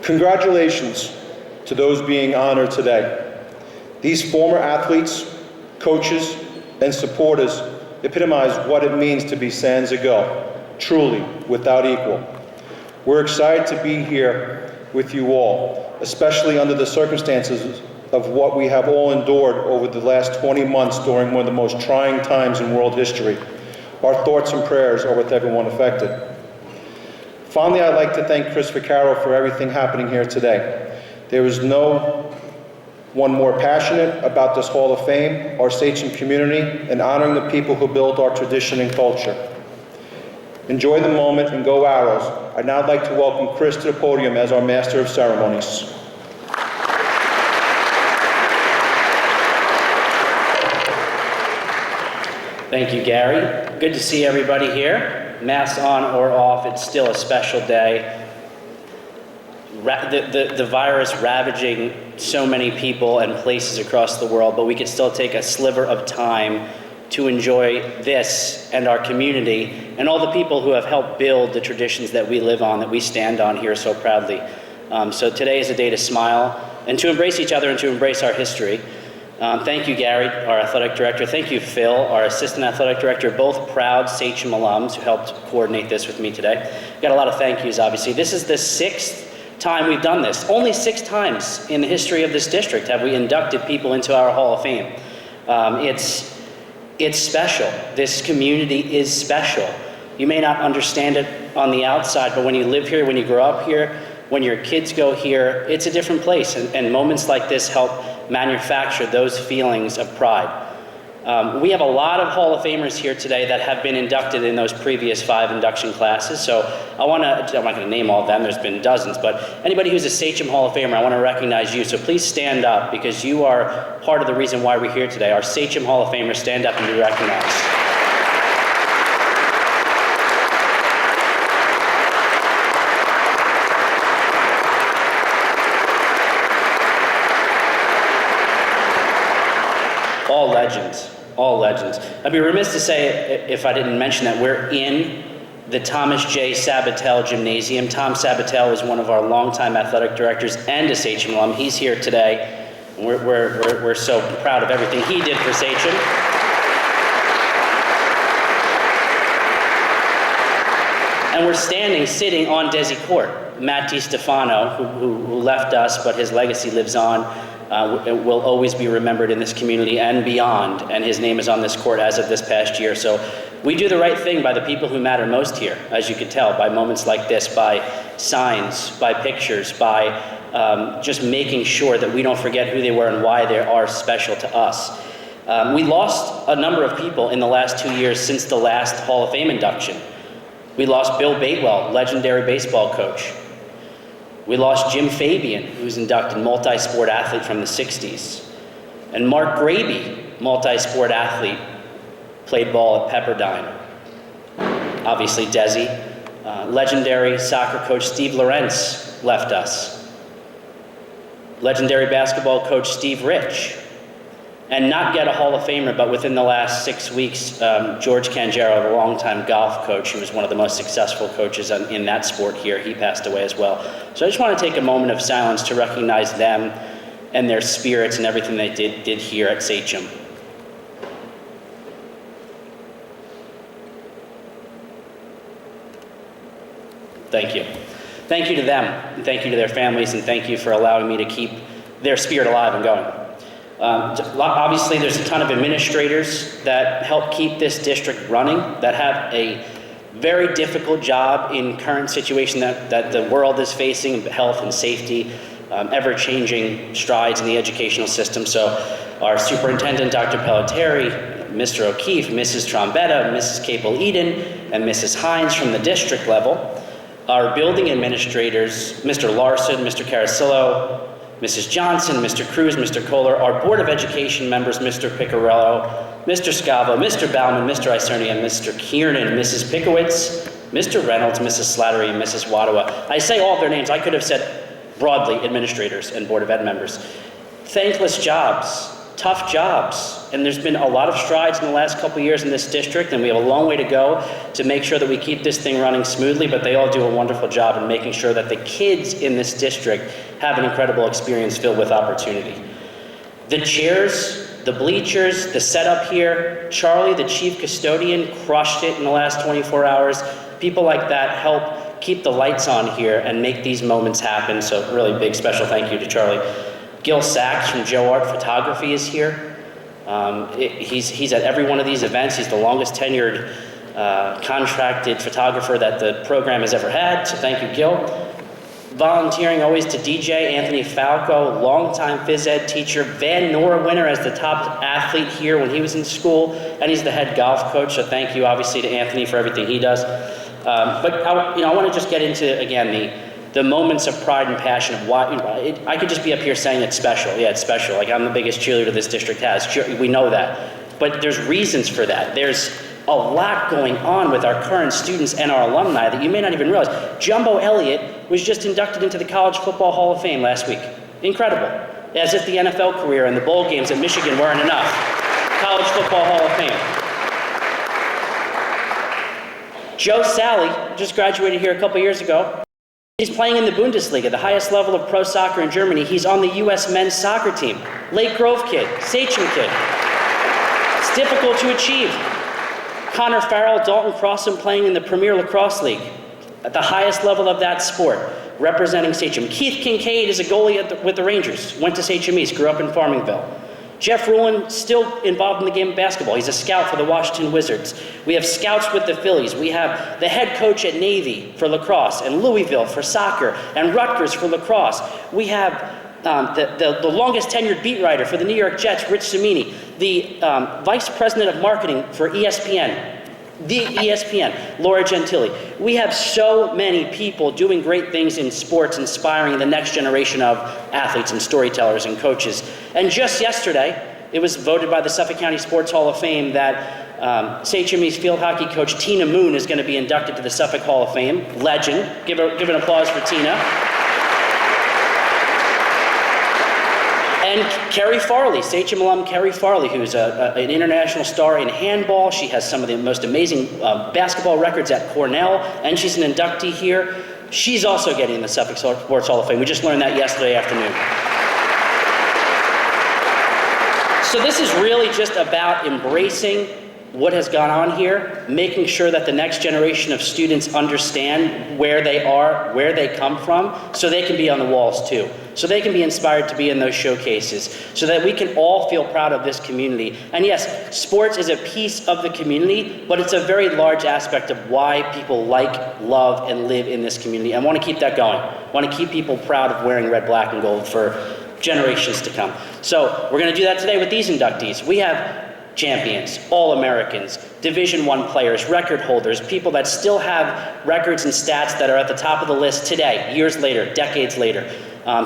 Congratulations to those being honored today. These former athletes, coaches, and supporters epitomize what it means to be Sans a Go, truly without equal. We're excited to be here with you all, especially under the circumstances of what we have all endured over the last 20 months during one of the most trying times in world history. Our thoughts and prayers are with everyone affected. Finally, I'd like to thank Chris Vaccaro for everything happening here today. There is no one more passionate about this Hall of Fame, our Sachem community, and honoring the people who built our tradition and culture. Enjoy the moment and go Arrows. I'd now like to welcome Chris to the podium as our Master of Ceremonies. Thank you, Gary. Good to see everybody here. Mask on or off, it's still a special day. The virus ravaging so many people and places across the world, but we could still take a sliver of time to enjoy this and our community and all the people who have helped build the traditions that we live on, that we stand on here so proudly. So today is a day to smile and to embrace each other and to embrace our history. Thank you, Gary, our athletic director. Thank you, Phil, our assistant athletic director, both proud Sachem alums who helped coordinate this with me today. Got a lot of thank yous, obviously. This is the 6th time we've done this. Only 6 times in the history of this district have we inducted people into our Hall of Fame. It's special. This community is special. You may not understand it on the outside, but when you live here, when you grow up here, when your kids go here, it's a different place. And moments like this help manufacture those feelings of pride. We have a lot of Hall of Famers here today that have been inducted in those previous 5 induction classes. So I'm not going to name all of them, there's been dozens, but anybody who's a Sachem Hall of Famer, I want to recognize you. So please stand up because you are part of the reason why we're here today. Our Sachem Hall of Famers, stand up and be recognized. All legends, all legends. I'd be remiss to say, if I didn't mention that, we're in the Thomas J. Sabatel Gymnasium. Tom Sabatel is one of our longtime athletic directors and a Sachem alum. He's here today. We're so proud of everything he did for Sachem. And we're sitting on Desi Court. Matt DiStefano, who left us, but his legacy lives on, will always be remembered in this community and beyond, and his name is on this court as of this past year. So we do the right thing by the people who matter most here, as you can tell, by moments like this, by signs, by pictures, by just making sure that we don't forget who they were and why they are special to us. We lost a number of people in the last 2 years since the last Hall of Fame induction. We lost Bill Batewell, legendary baseball coach. We lost Jim Fabian, who's inducted, multi-sport athlete from the 60s. And Mark Graby, multi-sport athlete, played ball at Pepperdine. Obviously Desi. Legendary soccer coach Steve Lorenz left us. Legendary basketball coach Steve Rich. And not yet a Hall of Famer, but within the last 6 weeks, George Cangero, a longtime golf coach, who was one of the most successful coaches in that sport here, he passed away as well. So I just want to take a moment of silence to recognize them and their spirits and everything they did here at Sachem. Thank you. Thank you to them, and thank you to their families, and thank you for allowing me to keep their spirit alive and going. Obviously, there's a ton of administrators that help keep this district running, that have a very difficult job in current situation that the world is facing, health and safety, ever-changing strides in the educational system. So our superintendent, Dr. Pelletieri, Mr. O'Keefe, Mrs. Trombetta, Mrs. Capel-Eden, and Mrs. Hines from the district level. Our building administrators, Mr. Larson, Mr. Carasillo, Mrs. Johnson, Mr. Cruz, Mr. Kohler, our Board of Education members, Mr. Picarello, Mr. Scavo, Mr. Bauman, Mr. Iserni, and Mr. Kiernan, Mrs. Pikowitz, Mr. Reynolds, Mrs. Slattery, and Mrs. Wadawa. I say all of their names. I could have said broadly administrators and Board of Ed members. Thankless jobs, tough jobs, and there's been a lot of strides in the last couple of years in this district, and we have a long way to go to make sure that we keep this thing running smoothly, but they all do a wonderful job in making sure that the kids in this district have an incredible experience filled with opportunity. The chairs, the bleachers, the setup here, Charlie, the chief custodian, crushed it in the last 24 hours. People like that help keep the lights on here and make these moments happen, so really big special thank you to Charlie. Gil Sachs from Joe Art Photography is here. He's at every one of these events. He's the longest tenured contracted photographer that the program has ever had, so thank you, Gil. Volunteering always to DJ Anthony Falco, longtime phys ed teacher, Van Nora winner as the top athlete here when he was in school, and he's the head golf coach, so thank you obviously to Anthony for everything he does. But I want to just get into, again, the moments of pride and passion of why, I could just be up here saying it's special. Yeah, it's special. Like, I'm the biggest cheerleader this district has. We know that. But there's reasons for that. There's a lot going on with our current students and our alumni that you may not even realize. Jumbo Elliott was just inducted into the College Football Hall of Fame last week. Incredible. As if the NFL career and the bowl games at Michigan weren't enough. College Football Hall of Fame. Joe Sally just graduated here a couple years ago. He's playing in the Bundesliga, the highest level of pro soccer in Germany. He's on the U.S. men's soccer team. Lake Grove kid, Sachem kid. It's difficult to achieve. Connor Farrell, Dalton Crossan playing in the Premier Lacrosse League at the highest level of that sport, representing Sachem. Keith Kincaid is a goalie with the Rangers, went to Sachem East, grew up in Farmingville. Jeff Rulin, still involved in the game of basketball. He's a scout for the Washington Wizards. We have scouts with the Phillies. We have the head coach at Navy for lacrosse, and Louisville for soccer, and Rutgers for lacrosse. We have the longest tenured beat writer for the New York Jets, Rich Cimini, the vice president of marketing for ESPN, Laura Gentili. We have so many people doing great things in sports, inspiring the next generation of athletes and storytellers and coaches. And just yesterday, it was voted by the Suffolk County Sports Hall of Fame that Sachem East field hockey coach Tina Moon is going to be inducted to the Suffolk Hall of Fame. Legend. Give an applause for Tina. And Kerry Farley, Sachem alum Kerry Farley, who's an international star in handball. She has some of the most amazing basketball records at Cornell, and she's an inductee here. She's also getting the Suffolk Sports Hall of Fame. We just learned that yesterday afternoon. So this is really just about embracing what has gone on here, making sure that the next generation of students understand where they are, where they come from, so they can be on the walls too. So they can be inspired to be in those showcases, so that we can all feel proud of this community. And yes, sports is a piece of the community, but it's a very large aspect of why people like, love, and live in this community. I want to keep that going. I want to keep people proud of wearing red, black, and gold for generations to come. So we're going to do that today with these inductees. We have champions, All-Americans, Division I players, record holders, people that still have records and stats that are at the top of the list today, years later, decades later.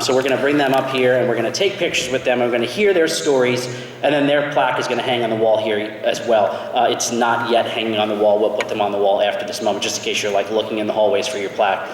So we're going to bring them up here, and we're going to take pictures with them, and we're going to hear their stories, and then their plaque is going to hang on the wall here as well. It's not yet hanging on the wall. We'll put them on the wall after this moment, just in case you're like looking in the hallways for your plaque.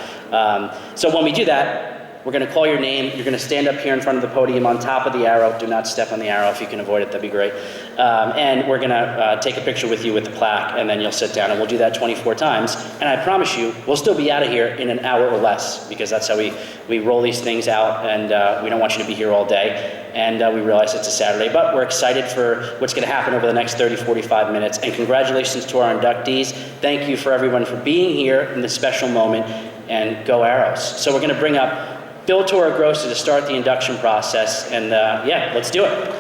So when we do that, we're going to call your name. You're going to stand up here in front of the podium on top of the arrow. Do not step on the arrow if you can avoid it. That'd be great. And we're going to take a picture with you with the plaque, and then you'll sit down, and we'll do that 24 times. And I promise you, we'll still be out of here in an hour or less, because that's how we roll these things out, and we don't want you to be here all day. And we realize it's a Saturday, but we're excited for what's going to happen over the next 30, 45 minutes. And congratulations to our inductees. Thank you for everyone for being here in this special moment, and go Arrows. So we're going to bring up Bill Torregrossa to start the induction process, and yeah, let's do it.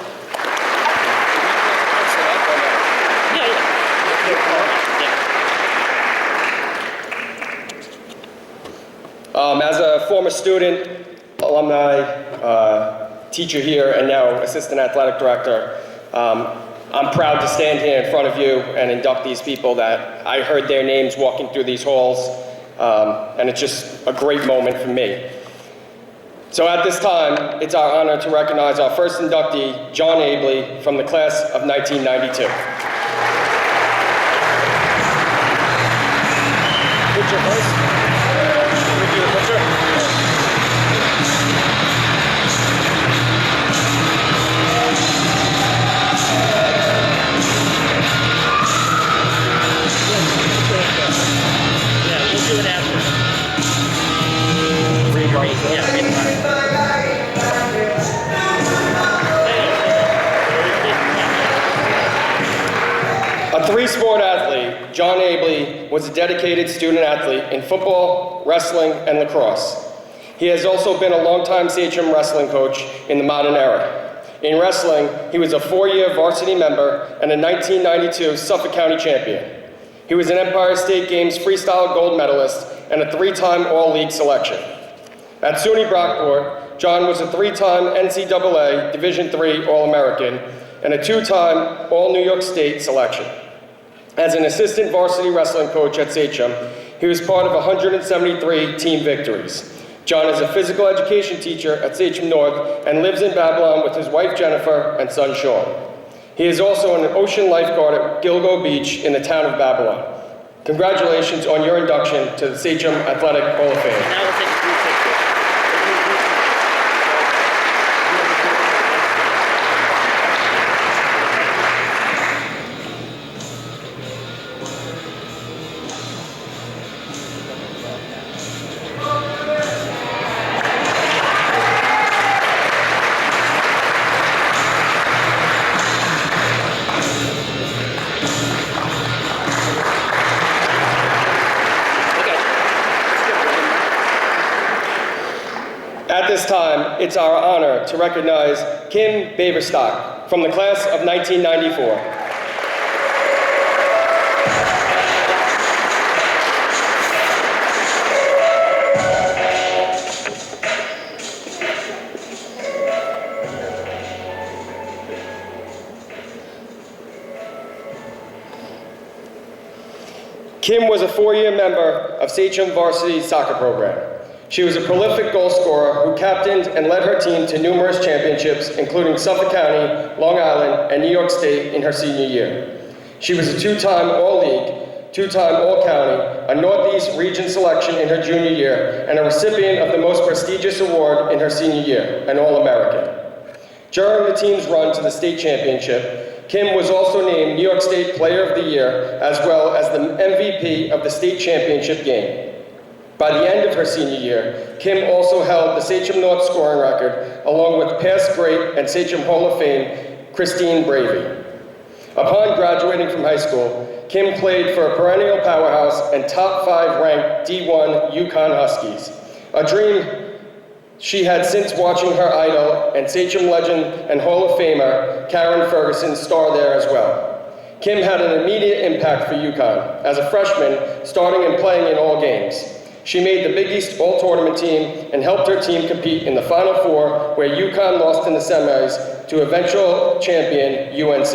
As a former student, alumni, teacher here, and now assistant athletic director, I'm proud to stand here in front of you and induct these people that I heard their names walking through these halls, and it's just a great moment for me. So at this time, it's our honor to recognize our first inductee, John Abley, from the class of 1992. Picture first. Can we do the picture? A three-sport athlete, John Abley was a dedicated student athlete in football, wrestling, and lacrosse. He has also been a longtime Sachem wrestling coach in the modern era. In wrestling, he was a 4-year varsity member and a 1992 Suffolk County champion. He was an Empire State Games freestyle gold medalist and a 3-time All-League selection. At SUNY Brockport, John was a 3-time NCAA Division III All-American and a 2-time All-New York State selection. As an assistant varsity wrestling coach at Sachem, he was part of 173 team victories. John is a physical education teacher at Sachem North and lives in Babylon with his wife Jennifer and son Sean. He is also an ocean lifeguard at Gilgo Beach in the town of Babylon. Congratulations on your induction to the Sachem Athletic Hall of Fame. Now we'll take a group picture. At this time, it's our honor to recognize Kim Baverstock from the class of 1994. Kim was a 4-year member of Sachem varsity soccer program. She was a prolific goal scorer who captained and led her team to numerous championships, including Suffolk County, Long Island, and New York State in her senior year. She was a 2-time All-League, 2-time All-County, a Northeast Region selection in her junior year, and a recipient of the most prestigious award in her senior year, an All-American. During the team's run to the state championship, Kim was also named New York State Player of the Year, as well as the MVP of the state championship game. By the end of her senior year, Kim also held the Sachem North scoring record, along with past great and Sachem Hall of Fame, Christine Bravey. Upon graduating from high school, Kim played for a perennial powerhouse and top 5 ranked D1 UConn Huskies, a dream she had since watching her idol and Sachem legend and Hall of Famer, Karen Ferguson, star there as well. Kim had an immediate impact for UConn as a freshman, starting and playing in all games. She made the Big East All-Tournament team and helped her team compete in the Final Four, where UConn lost in the semis to eventual champion UNC.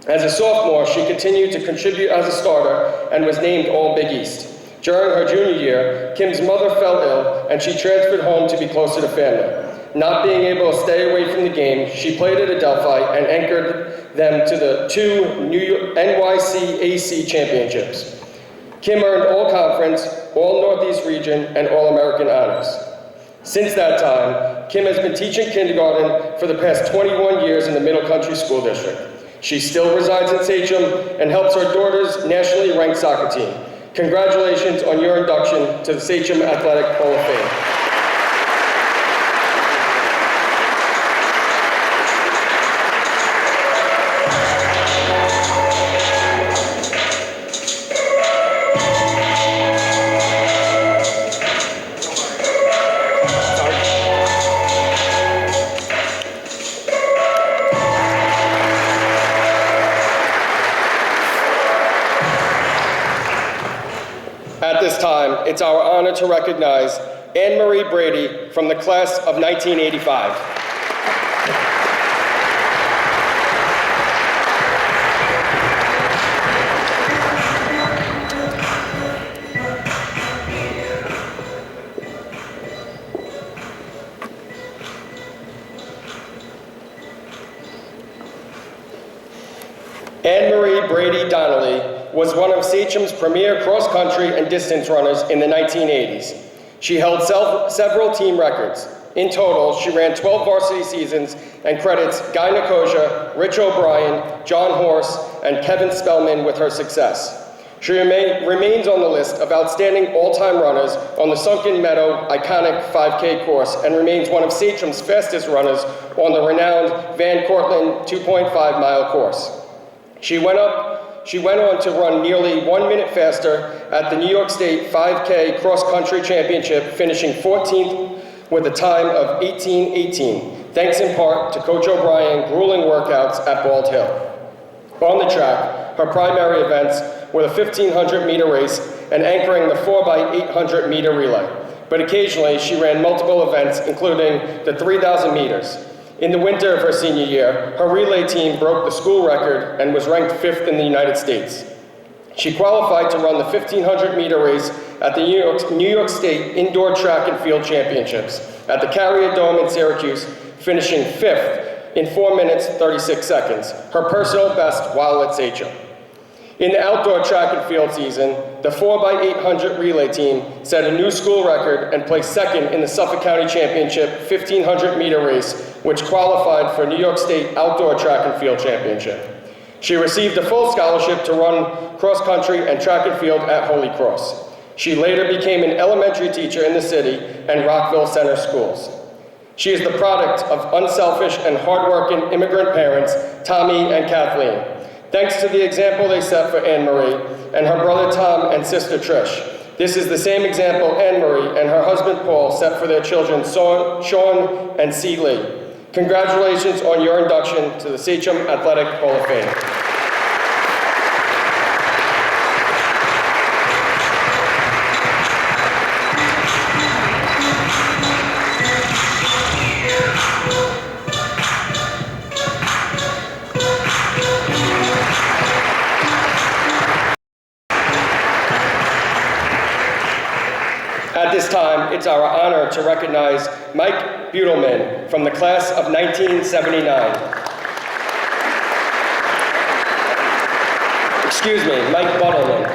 As a sophomore, she continued to contribute as a starter and was named All-Big East. During her junior year, Kim's mother fell ill and she transferred home to be closer to family. Not being able to stay away from the game, she played at Adelphi and anchored them to the 2 NYCAC championships. Kim earned All-Conference, All-Northeast Region, and All-American honors. Since that time, Kim has been teaching kindergarten for the past 21 years in the Middle Country School District. She still resides in Sachem and helps her daughter's nationally ranked soccer team. Congratulations on your induction to the Sachem Athletic Hall of Fame. At this time, it's our honor to recognize Anne Marie Brady from the class of 1985. Anne Marie Brady Donnelly was one of Sachem's premier cross-country and distance runners in the 1980s. She held several team records. In total, she ran 12 varsity seasons and credits Guy Nicosia, Rich O'Brien, John Horse, and Kevin Spellman with her success. She remains on the list of outstanding all-time runners on the Sunken Meadow iconic 5K course and remains one of Sachem's fastest runners on the renowned Van Cortlandt 2.5-mile course. She went up she went on to run nearly 1 minute faster at the New York State 5K Cross Country Championship, finishing 14th with a time of 18:18, thanks in part to Coach O'Brien grueling workouts at Bald Hill. On the track, her primary events were the 1,500 meter race and anchoring the 4x800 meter relay. But occasionally, she ran multiple events, including the 3,000 meters. In the winter of her senior year, her relay team broke the school record and was ranked 5th in the United States. She qualified to run the 1,500 meter race at the New York State Indoor Track and Field Championships at the Carrier Dome in Syracuse, finishing 5th in 4 minutes 36 seconds, her personal best while at Sachem. In the outdoor track and field season, the 4x800 relay team set a new school record and placed 2nd in the Suffolk County Championship 1,500 meter race, which qualified for New York State Outdoor Track and Field Championship. She received a full scholarship to run cross country and track and field at Holy Cross. She later became an elementary teacher in the city and Rockville Center schools. She is the product of unselfish and hardworking immigrant parents, Tommy and Kathleen. Thanks to the example they set for Anne Marie and her brother Tom and sister Trish. This is the same example Anne Marie and her husband Paul set for their children Sean and C. Lee. Congratulations on your induction to the Sachem Athletic Hall of Fame. At this time, it's our honor to recognize Mike Butelman from the class of 1979. Excuse me, Mike Butelman.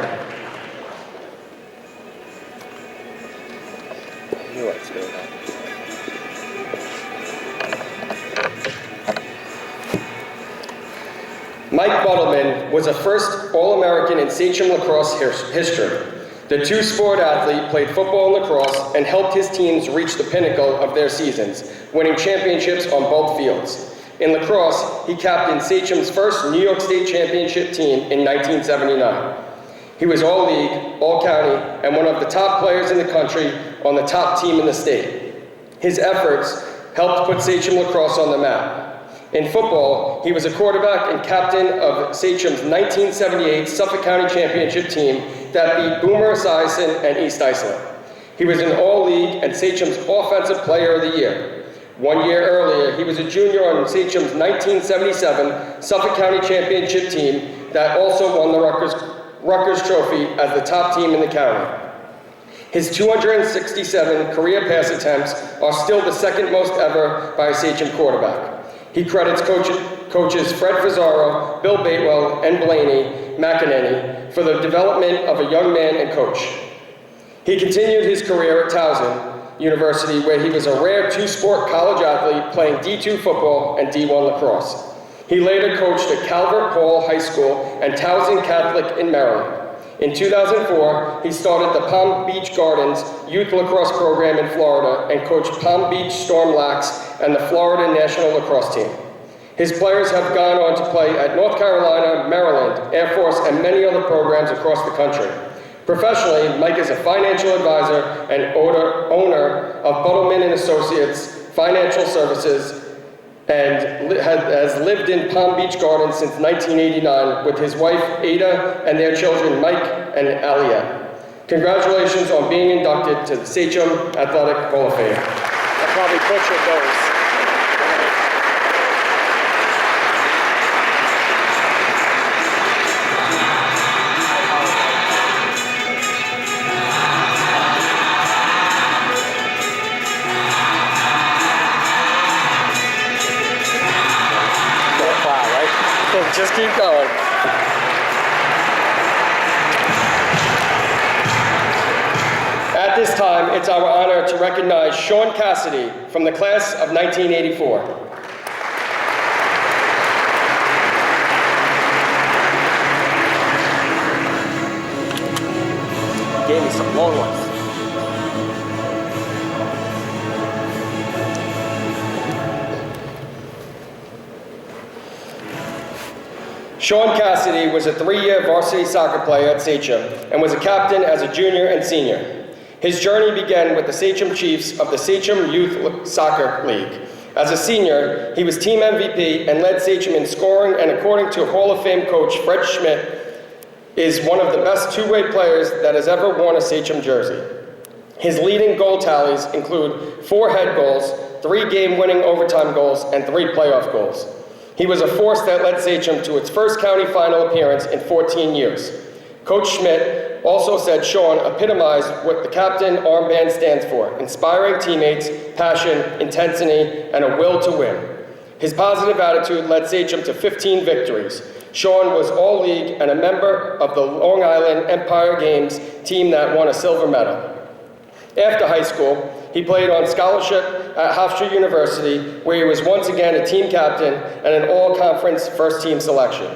Mike Butelman was a first All-American in Sachem lacrosse history. The two-sport athlete played football and lacrosse and helped his teams reach the pinnacle of their seasons, winning championships on both fields. In lacrosse, he captained Sachem's first New York State Championship team in 1979. He was all-league, all-county, and one of the top players in the country on the top team in the state. His efforts helped put Sachem lacrosse on the map. In football, he was a quarterback and captain of Sachem's 1978 Suffolk County Championship team that beat Boomer Esiason and East Iceland. He was an all-league and Sachem's Offensive Player of the Year. 1 year earlier, he was a junior on Sachem's 1977 Suffolk County Championship team that also won the Rutgers Trophy as the top team in the county. His 267 career pass attempts are still the second most ever by a Sachem quarterback. He credits coaches Fred Fazzaro, Bill Batewell, and Blaney McEnany for the development of a young man and coach. He continued his career at Towson University, where he was a rare two-sport college athlete playing D2 football and D1 lacrosse. He later coached at Calvert Hall High School and Towson Catholic in Maryland. In 2004, he started the Palm Beach Gardens youth lacrosse program in Florida and coached Palm Beach Storm Lax and the Florida national lacrosse team. His players have gone on to play at North Carolina, Maryland, Air Force, and many other programs across the country. Professionally, Mike is a financial advisor and owner of Butelman & Associates Financial Services and has lived in Palm Beach Gardens since 1989 with his wife, Ada, and their children, Mike and Aliette. Congratulations on being inducted to the Sachem Athletic Hall of Fame. I probably butchered those. Just keep going. At this time, it's our honor to recognize Sean Cassidy from the class of 1984. He gave me some long ones. Sean Cassidy was a 3-year varsity soccer player at Sachem and was a captain as a junior and senior. His journey began with the Sachem Chiefs of the Sachem Youth Soccer League. As a senior, he was team MVP and led Sachem in scoring, and according to Hall of Fame coach Fred Schmidt, is one of the best two-way players that has ever worn a Sachem jersey. His leading goal tallies include 4 head goals, 3 game-winning overtime goals, and 3 playoff goals. He was a force that led Sachem to its first county final appearance in 14 years. Coach Schmidt also said Sean epitomized what the captain armband stands for: inspiring teammates, passion, intensity, and a will to win. His positive attitude led Sachem to 15 victories. Sean was all-league and a member of the Long Island Empire Games team that won a silver medal. After high school, he played on scholarship at Hofstra University, where he was once again a team captain and an all-conference first-team selection.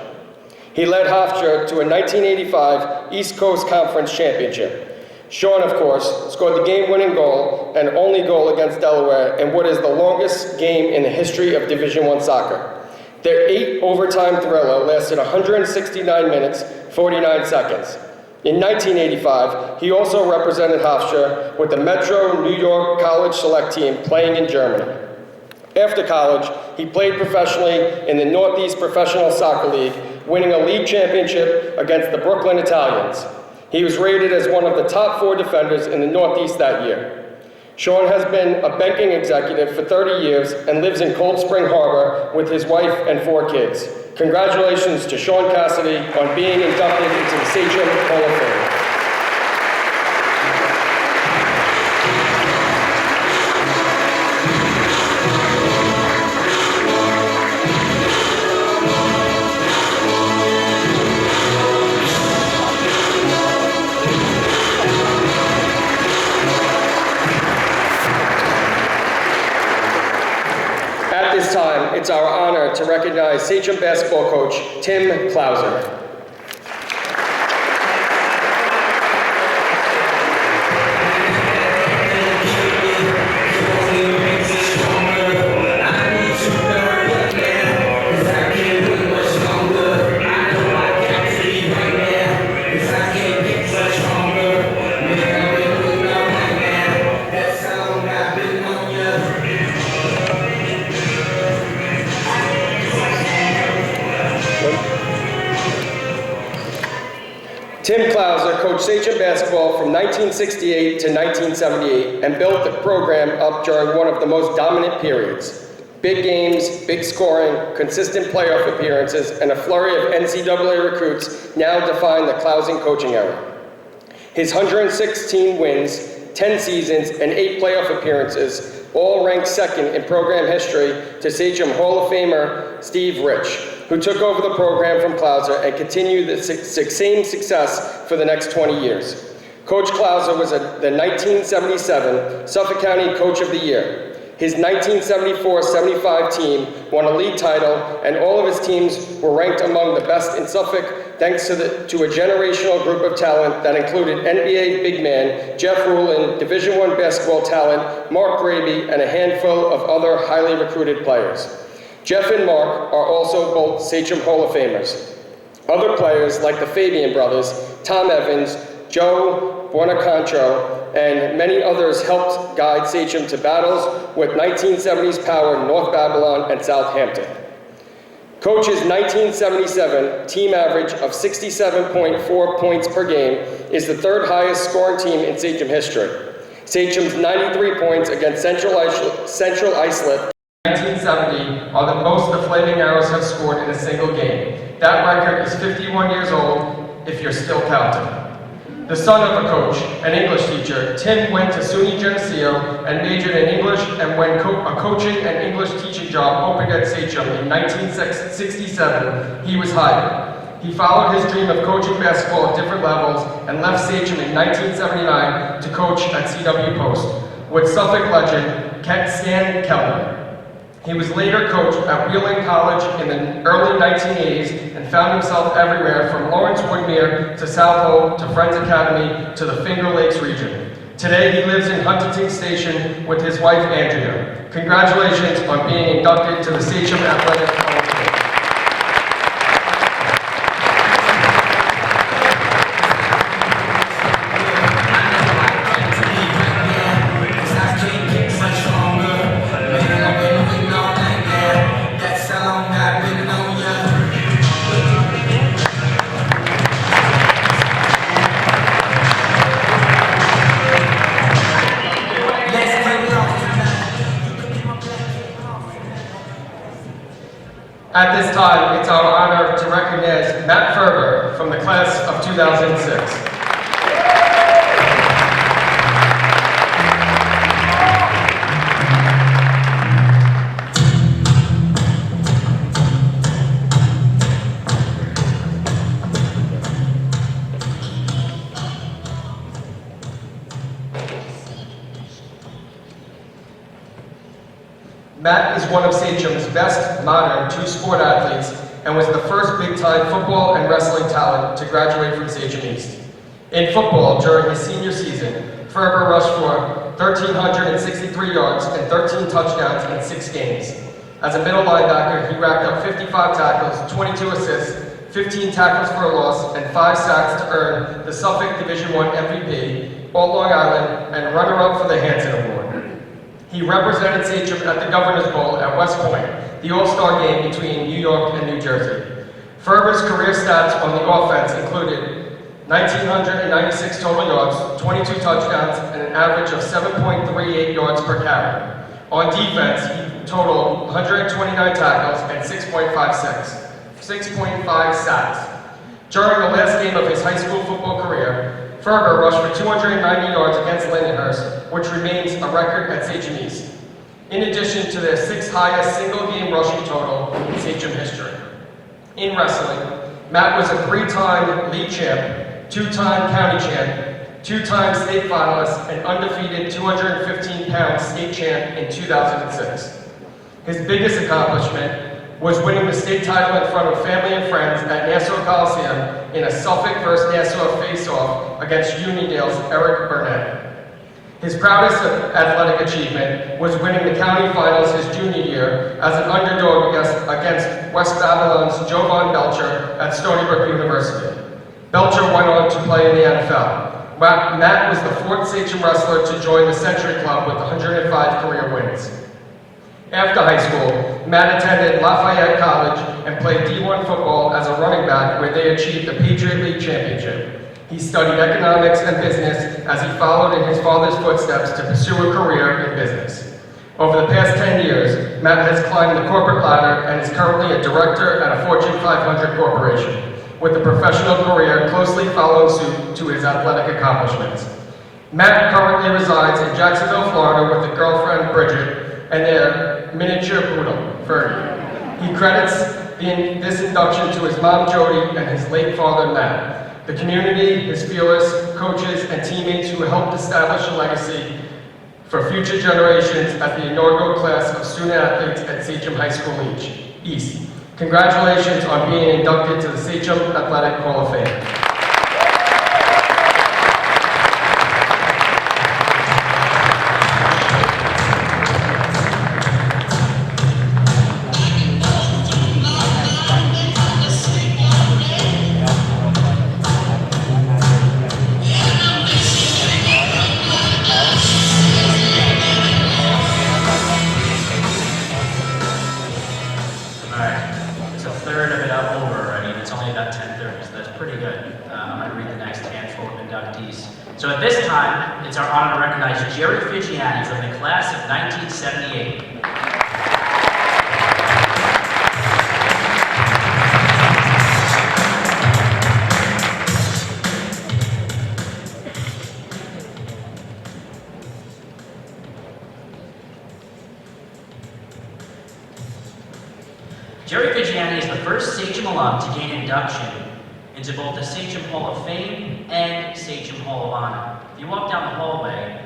He led Hofstra to a 1985 East Coast Conference championship. Sean, of course, scored the game-winning goal and only goal against Delaware in what is the longest game in the history of Division I soccer. Their 8-overtime thriller lasted 169 minutes, 49 seconds. In 1985, he also represented Hofstra with the Metro New York College Select Team playing in Germany. After college, he played professionally in the Northeast Professional Soccer League, winning a league championship against the Brooklyn Italians. He was rated as one of the top 4 defenders in the Northeast that year. Sean has been a banking executive for 30 years and lives in Cold Spring Harbor with his wife and 4 kids. Congratulations to Sean Cassidy on being inducted into the Sachem Hall of Fame. At this time, it's our honor to recognize Sachem basketball coach Tim Klauser. Tim Klauser coached Sachem basketball from 1968 to 1978 and built the program up during one of the most dominant periods. Big games, big scoring, consistent playoff appearances, and a flurry of NCAA recruits now define the Klauser coaching era. His 116 wins, 10 seasons, and 8 playoff appearances all ranked second in program history to Sachem Hall of Famer Steve Rich, who took over the program from Klauser and continued the same success for the next 20 years. Coach Klauser was the 1977 Suffolk County Coach of the Year. His 1974-75 team won a league title, and all of his teams were ranked among the best in Suffolk thanks to a generational group of talent that included NBA big man Jeff Rulin, Division I basketball talent Mark Graby, and a handful of other highly recruited players. Jeff and Mark are also both Sachem Hall of Famers. Other players like the Fabian brothers, Tom Evans, Joe Buonacantro, and many others helped guide Sachem to battles with 1970s power North Babylon and Southampton. Coach's 1977 team average of 67.4 points per game is the 3rd highest scoring team in Sachem history. Sachem's 93 points against Central Islip in 1970 are the most the Flaming Arrows have scored in a single game. That record is 51 years old, if you're still counting. The son of a coach, an English teacher, Tim went to SUNY Geneseo and majored in English, and when a coaching and English teaching job opened at Sachem in 1967, he was hired. He followed his dream of coaching basketball at different levels and left Sachem in 1979 to coach at CW Post with Suffolk legend Stan Kelly. He was later coached at Wheeling College in the early 1980s and found himself everywhere from Lawrence Woodmere to South Hope to Friends Academy to the Finger Lakes region. Today he lives in Huntington Station with his wife Andrea. Congratulations on being inducted to the Sachem Athletic Hall of Fame. At this time, it's our honor to recognize Matt Ferber from the class of 2006. Matt is one of Sachem's best modern two-sport athletes and was the first big-time football and wrestling talent to graduate from Sachem East. In football, during his senior season, Ferber rushed for 1,363 yards and 13 touchdowns in 6 games. As a middle linebacker, he racked up 55 tackles, 22 assists, 15 tackles for a loss, and 5 sacks to earn the Suffolk Division I MVP, All-Long Island, and runner-up for the Hanson Award. He represented Sachem at the Governor's Bowl at West Point, the all-star game between New York and New Jersey. Ferber's career stats on the offense included 1,996 total yards, 22 touchdowns, and an average of 7.38 yards per carry. On defense, he totaled 129 tackles and 6.5 sacks. During the last game of his high school football career, Ferber rushed for 290 yards against Lindenhurst, which remains a record at Sachem East. In addition to their 6th highest single-game rushing total in Sachem history. In wrestling, Matt was a 3-time league champ, 2-time county champ, 2-time state finalist, and undefeated 215-pound state champ in 2006. His biggest accomplishment was winning the state title in front of family and friends at Nassau Coliseum in a Suffolk vs. Nassau face-off against Uniondale's Eric Burnett. His proudest athletic achievement was winning the county finals his junior year as an underdog against West Babylon's Jovan Belcher at Stony Brook University. Belcher went on to play in the NFL. Matt was the 4th Sachem wrestler to join the Century Club with 105 career wins. After high school, Matt attended Lafayette College and played D1 football as a running back where they achieved the Patriot League championship. He studied economics and business as he followed in his father's footsteps to pursue a career in business. Over the past 10 years, Matt has climbed the corporate ladder and is currently a director at a Fortune 500 corporation, with a professional career closely following suit to his athletic accomplishments. Matt currently resides in Jacksonville, Florida with a girlfriend, Bridget, and their miniature poodle, Fergie. He credits this induction to his mom, Jody, and his late father, Matt, the community, his fearless coaches, and teammates who helped establish a legacy for future generations at the inaugural class of student athletes at Sachem High School East. Congratulations on being inducted to the Sachem Athletic Hall of Fame. So at this time, it's our honor to recognize Jerry Figiani from the class of 1978. Jerry Figiani is the first Sachem alum to gain induction into both the Sachem Hall of Fame and Sachem Hall of Honor. If you walk down the hallway,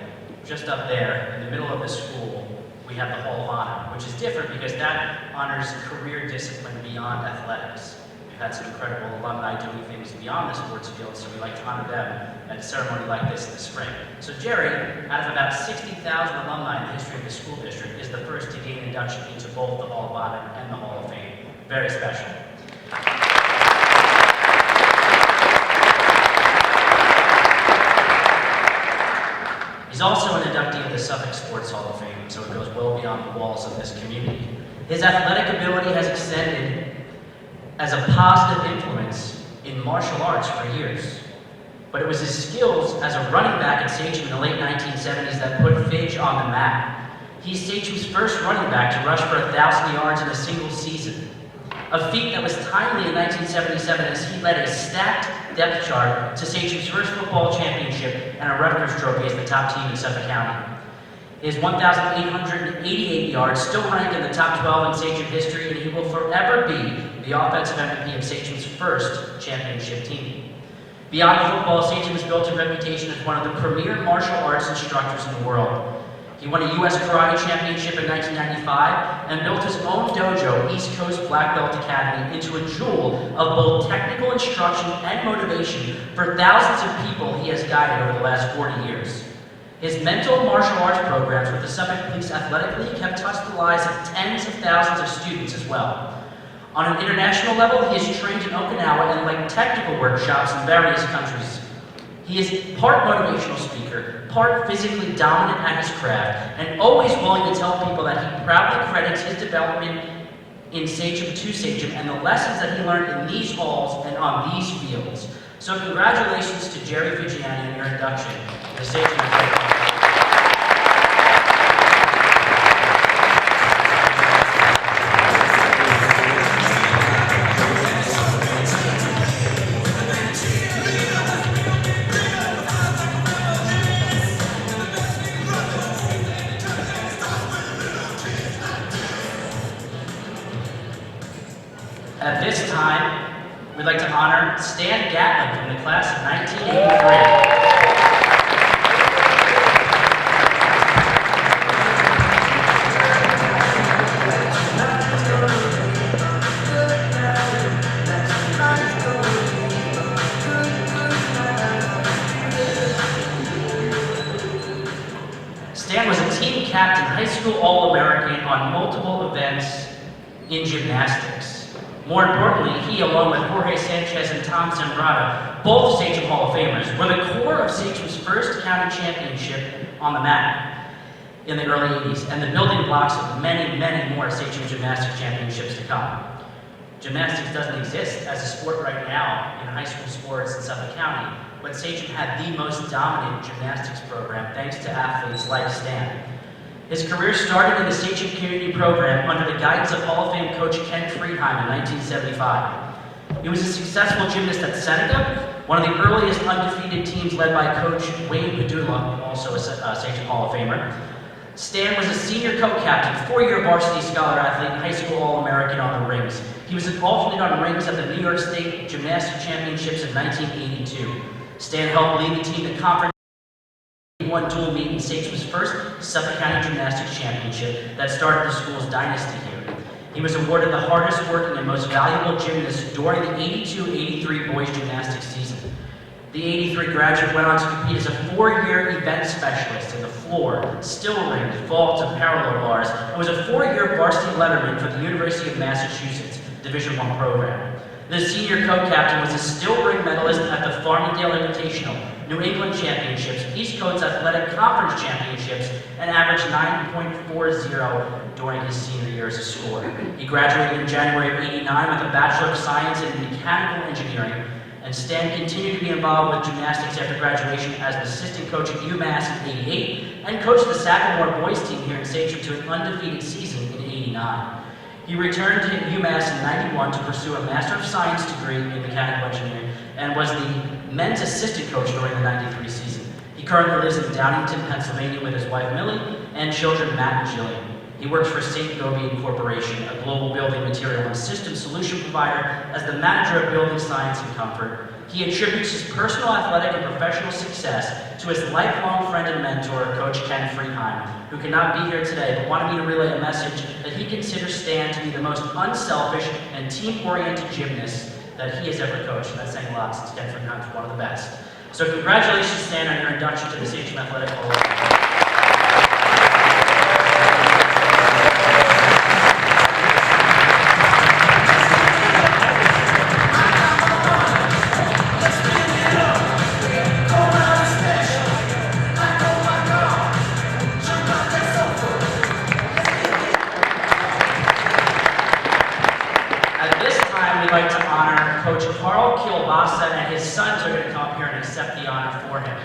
just up there, in the middle of the school, we have the Hall of Honor, which is different because that honors career discipline beyond athletics. We've had some incredible alumni doing things beyond the sports field, so we like to honor them at a ceremony like this in the spring. So Jerry, out of about 60,000 alumni in the history of the school district, is the first to gain induction into both the Hall of Honor and the Hall of Fame. Very special. He's also an inductee of the Suffolk Sports Hall of Fame, so it goes well beyond the walls of this community. His athletic ability has extended as a positive influence in martial arts for years. But it was his skills as a running back at Sachem in the late 1970s that put Fidge on the map. He's Sachem's first running back to rush for 1,000 yards in a single season. a feat that was timely in 1977 as he led a stacked depth chart to Sachem's first football championship and a Rutgers trophy as the top team in Suffolk County. His 1,888 yards still rank in the top 12 in Sachem history, and he will forever be the offensive MVP of Sachem's first championship team. Beyond football, Sachem has built a reputation as one of the premier martial arts instructors in the world. He won a U.S. Karate Championship in 1995 and built his own dojo, East Coast Black Belt Academy, into a jewel of both technical instruction and motivation for thousands of people he has guided over the last 40 years. His mental martial arts programs with the Suffolk Police Athletic League have touched the lives of tens of thousands of students as well. On an international level, he is trained in Okinawa and led technical workshops in various countries. He is part motivational speaker, part physically dominant at his craft, and always willing to tell people that he proudly credits his development in Sachem to Sachem and the lessons that he learned in these halls and on these fields. So congratulations to Jerry Vigiani on your induction to the Sachem Athletic League. At this time, we'd like to honor Stan Gatlin from the class of 1983. Stan was a team captain, high school All-American on multiple events in gymnastics. More importantly, he, along with Jorge Sanchez and Tom Zambrata, both Sachem Hall of Famers, were the core of Sachem's first county championship on the mat in the early 80s, and the building blocks of many, many more Sachem gymnastics championships to come. Gymnastics doesn't exist as a sport right now in high school sports in Suffolk County, but Sachem had the most dominant gymnastics program thanks to athletes like Stan. His career started in the Sachem Community Program under the guidance of Hall of Fame coach Ken Friedheim in 1975. He was a successful gymnast at Seneca, one of the earliest undefeated teams led by coach Wayne Padula, also a Sachem Hall of Famer. Stan was a senior co-captain, 4-year varsity scholar athlete, and high school All-American on the rings. He was an alternate on rings at the New York State Gymnastic Championships in 1982. Stan helped lead the team to conference won dual meet in Sachem's first Suffolk County Gymnastics Championship that started the school's dynasty here. He was awarded the hardest working and most valuable gymnast during the 82-83 boys gymnastics season. The 83 graduate went on to compete as a 4-year event specialist in the floor, still rings, vaults, and parallel bars, and was a 4-year varsity letterman for the University of Massachusetts Division I program. The senior co-captain was a still ring medalist at the Farmingdale Invitational, New England Championships, East Coast Athletic Conference Championships, and averaged 9.40 during his senior year as a scorer. He graduated in January of '89 with a Bachelor of Science in Mechanical Engineering, and Stan continued to be involved with gymnastics after graduation as an assistant coach at UMass in '88 and coached the Sagamore boys team here in Sachem to an undefeated season in '89. He returned to UMass in '91 to pursue a Master of Science degree in Mechanical Engineering and was the men's assistant coach during the '93 season. He currently lives in Downingtown, Pennsylvania with his wife Millie and children Matt and Jillian. He works for St. Gobain Corporation, a global building material and system solution provider, as the manager of building science and comfort. He attributes his personal athletic and professional success to his lifelong friend and mentor, Coach Ken Friedheim, who cannot be here today but wanted me to relay a message that he considers Stan to be the most unselfish and team-oriented gymnast that he has ever coached. That's saying a lot since Ken Friedheim is one of the best. So congratulations, Stan, on your induction to the Sachem Athletic Hall of Fame. And his sons are going to come up here and accept the honor for him.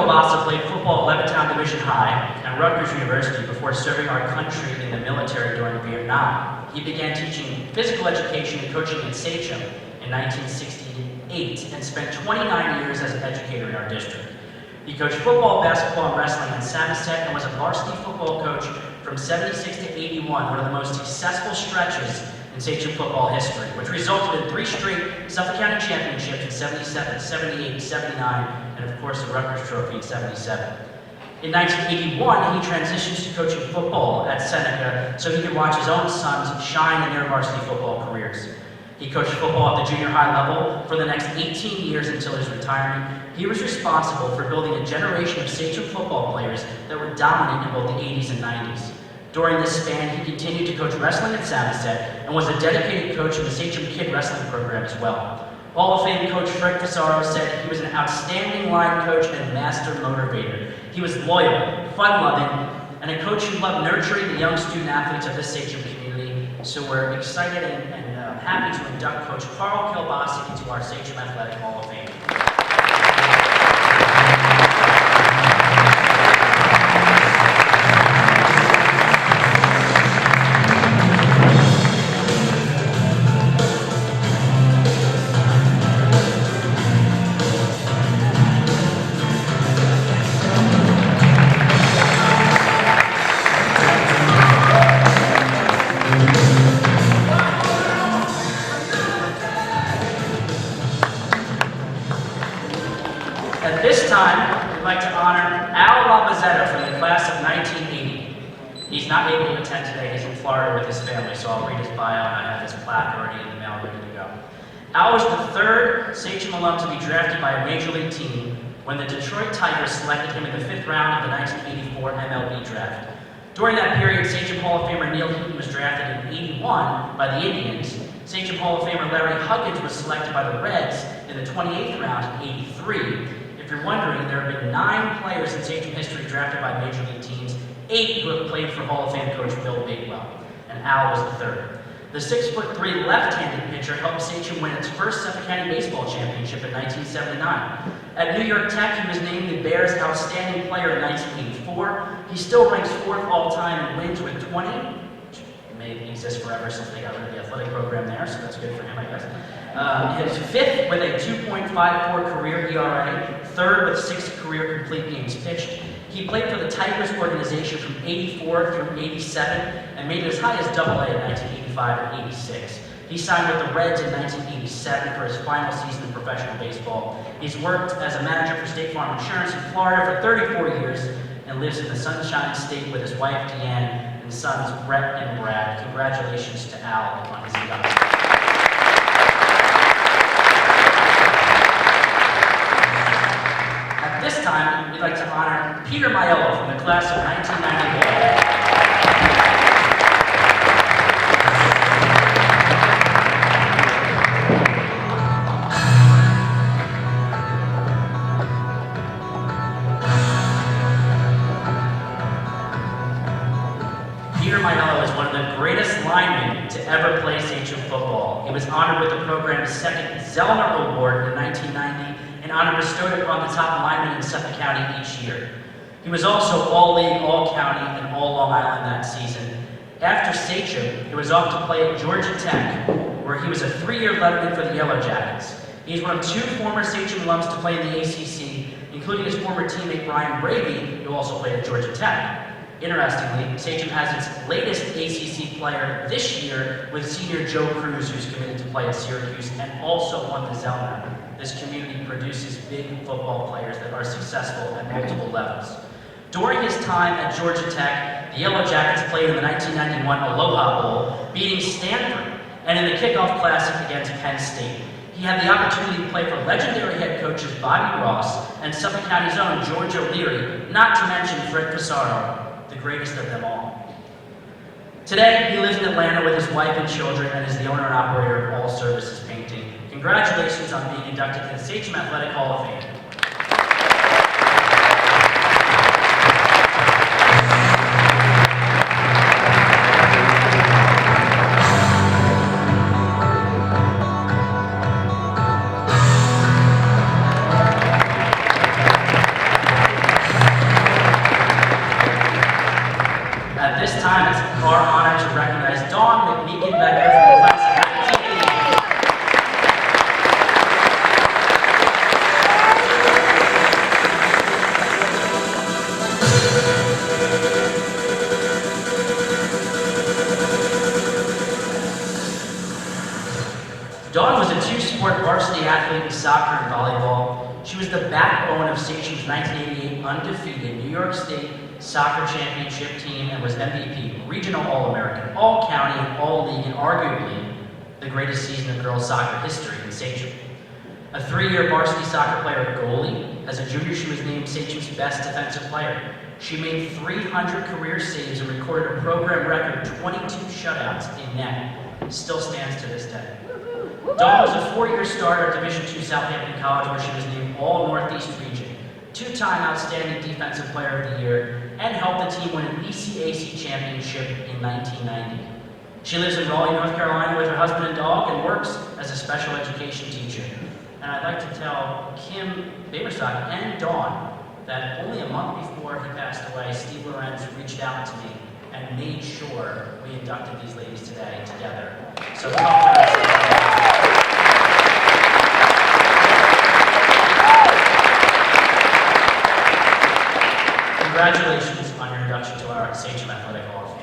Kielbasa played football at Levittown Division High and Rutgers University before serving our country in the military during Vietnam. He began teaching physical education and coaching at Sachem in 1968 and spent 29 years as an educator in our district. He coached football, basketball, and wrestling in Samoset and was a varsity football coach from 76 to 81, one of the most successful stretches in Sachem football history, which resulted in 3 straight Suffolk County championships in 77, 78, 79, and of course the Rutgers Trophy in 77. In 1981, he transitions to coaching football at Seneca so he could watch his own sons shine in their varsity football careers. He coached football at the junior high level for the next 18 years until his retirement. He was responsible for building a generation of Sachem football players that were dominant in both the 80s and 90s. During this span, he continued to coach wrestling at Samoset and was a dedicated coach of the Sachem Kid Wrestling program as well. Hall of Fame coach Fred Pissarro said he was an outstanding line coach and master motivator. He was loyal, fun-loving, and a coach who loved nurturing the young student athletes of the Sachem community. So we're excited and happy to induct Coach Carl Kielbasa into our Sachem Athletic Hall of Fame. At this time, we'd like to honor Al Labazzetto from the class of 1980. He's not able to attend today. He's in Florida with his family, so I'll read his bio, and I have his plaque already in the mail ready to go. Al was the 3rd Sachem alum to be drafted by a major league team when the Detroit Tigers selected him in the 5th round of the 1984 MLB draft. During that period, Sachem Hall of Famer Neil Heaton was drafted in 81 by the Indians. Sachem Hall of Famer Larry Huggins was selected by the Reds in the 28th round in 83. If you're wondering, there have been 9 players in Sachem history drafted by major league teams, 8 who have played for Hall of Fame coach Bill Bigwell, and Al was the 3rd. The 6'3" left-handed pitcher helped Sachem win its first Suffolk County baseball championship in 1979. At New York Tech, he was named the Bears' Outstanding Player in 1984. He still ranks 4th all-time in wins with 20. It may exist forever since they got rid of the athletic program there, so that's good for him, I guess. His 5th with a 2.54 career ERA, 3rd with 6 career complete games pitched. He played for the Tigers organization from 84 through 87 and made it as high as AA in 1985 and 86. He signed with the Reds in 1987 for his final season in professional baseball. He's worked as a manager for State Farm Insurance in Florida for 34 years and lives in the Sunshine State with his wife Deanne and sons Brett and Brad. Congratulations to Al on his induction. At this time, we'd like to honor Peter Maiello from the class of 1991. Peter Maiello is one of the greatest linemen to ever play Sachem football. He was honored with the program's 2nd Zellner Award in 1990, an honor bestowed upon the top linemen in Suffolk County each year. He was also All-League, All-County, and All-Long Island that season. After Sachem, he was off to play at Georgia Tech, where he was a 3-year letterman for the Yellow Jackets. He's one of 2 former Sachem alums to play in the ACC, including his former teammate Brian Bravey, who also played at Georgia Tech. Interestingly, Sachem has its latest ACC player this year with senior Joe Cruz, who's committed to play at Syracuse and also won the Zellner. This community produces big football players that are successful at multiple levels. During his time at Georgia Tech, the Yellow Jackets played in the 1991 Aloha Bowl, beating Stanford, and in the kickoff classic against Penn State. He had the opportunity to play for legendary head coaches Bobby Ross and Suffolk County's own George O'Leary, not to mention Fred Pissarro, the greatest of them all. Today, he lives in Atlanta with his wife and children and is the owner and operator of All Services Painting. Congratulations on being inducted to the Sachem Athletic Hall of Fame. soccer and volleyball. She was the backbone of Sachem's 1988 undefeated New York State Soccer Championship team and was MVP, Regional All-American, All-County, and All-League, and arguably the greatest season of girls soccer history in Sachem. A 3-year varsity soccer player and goalie, as a junior she was named Sachem's best defensive player. She made 300 career saves and recorded a program record 22 shutouts in net. Still stands to this day. Dawn was a 4-year starter at Division II Southampton College, where she was named All-Northeast Region, 2-time Outstanding Defensive Player of the Year, and helped the team win an ECAC championship in 1990. She lives in Raleigh, North Carolina with her husband and dog and works as a special education teacher. And I'd like to tell Kim Baberstock and Dawn that only a month before he passed away, Steve Lorenz reached out to me and made sure we inducted these ladies today together. So congratulations on your induction to our Sachem Athletic Hall of Fame.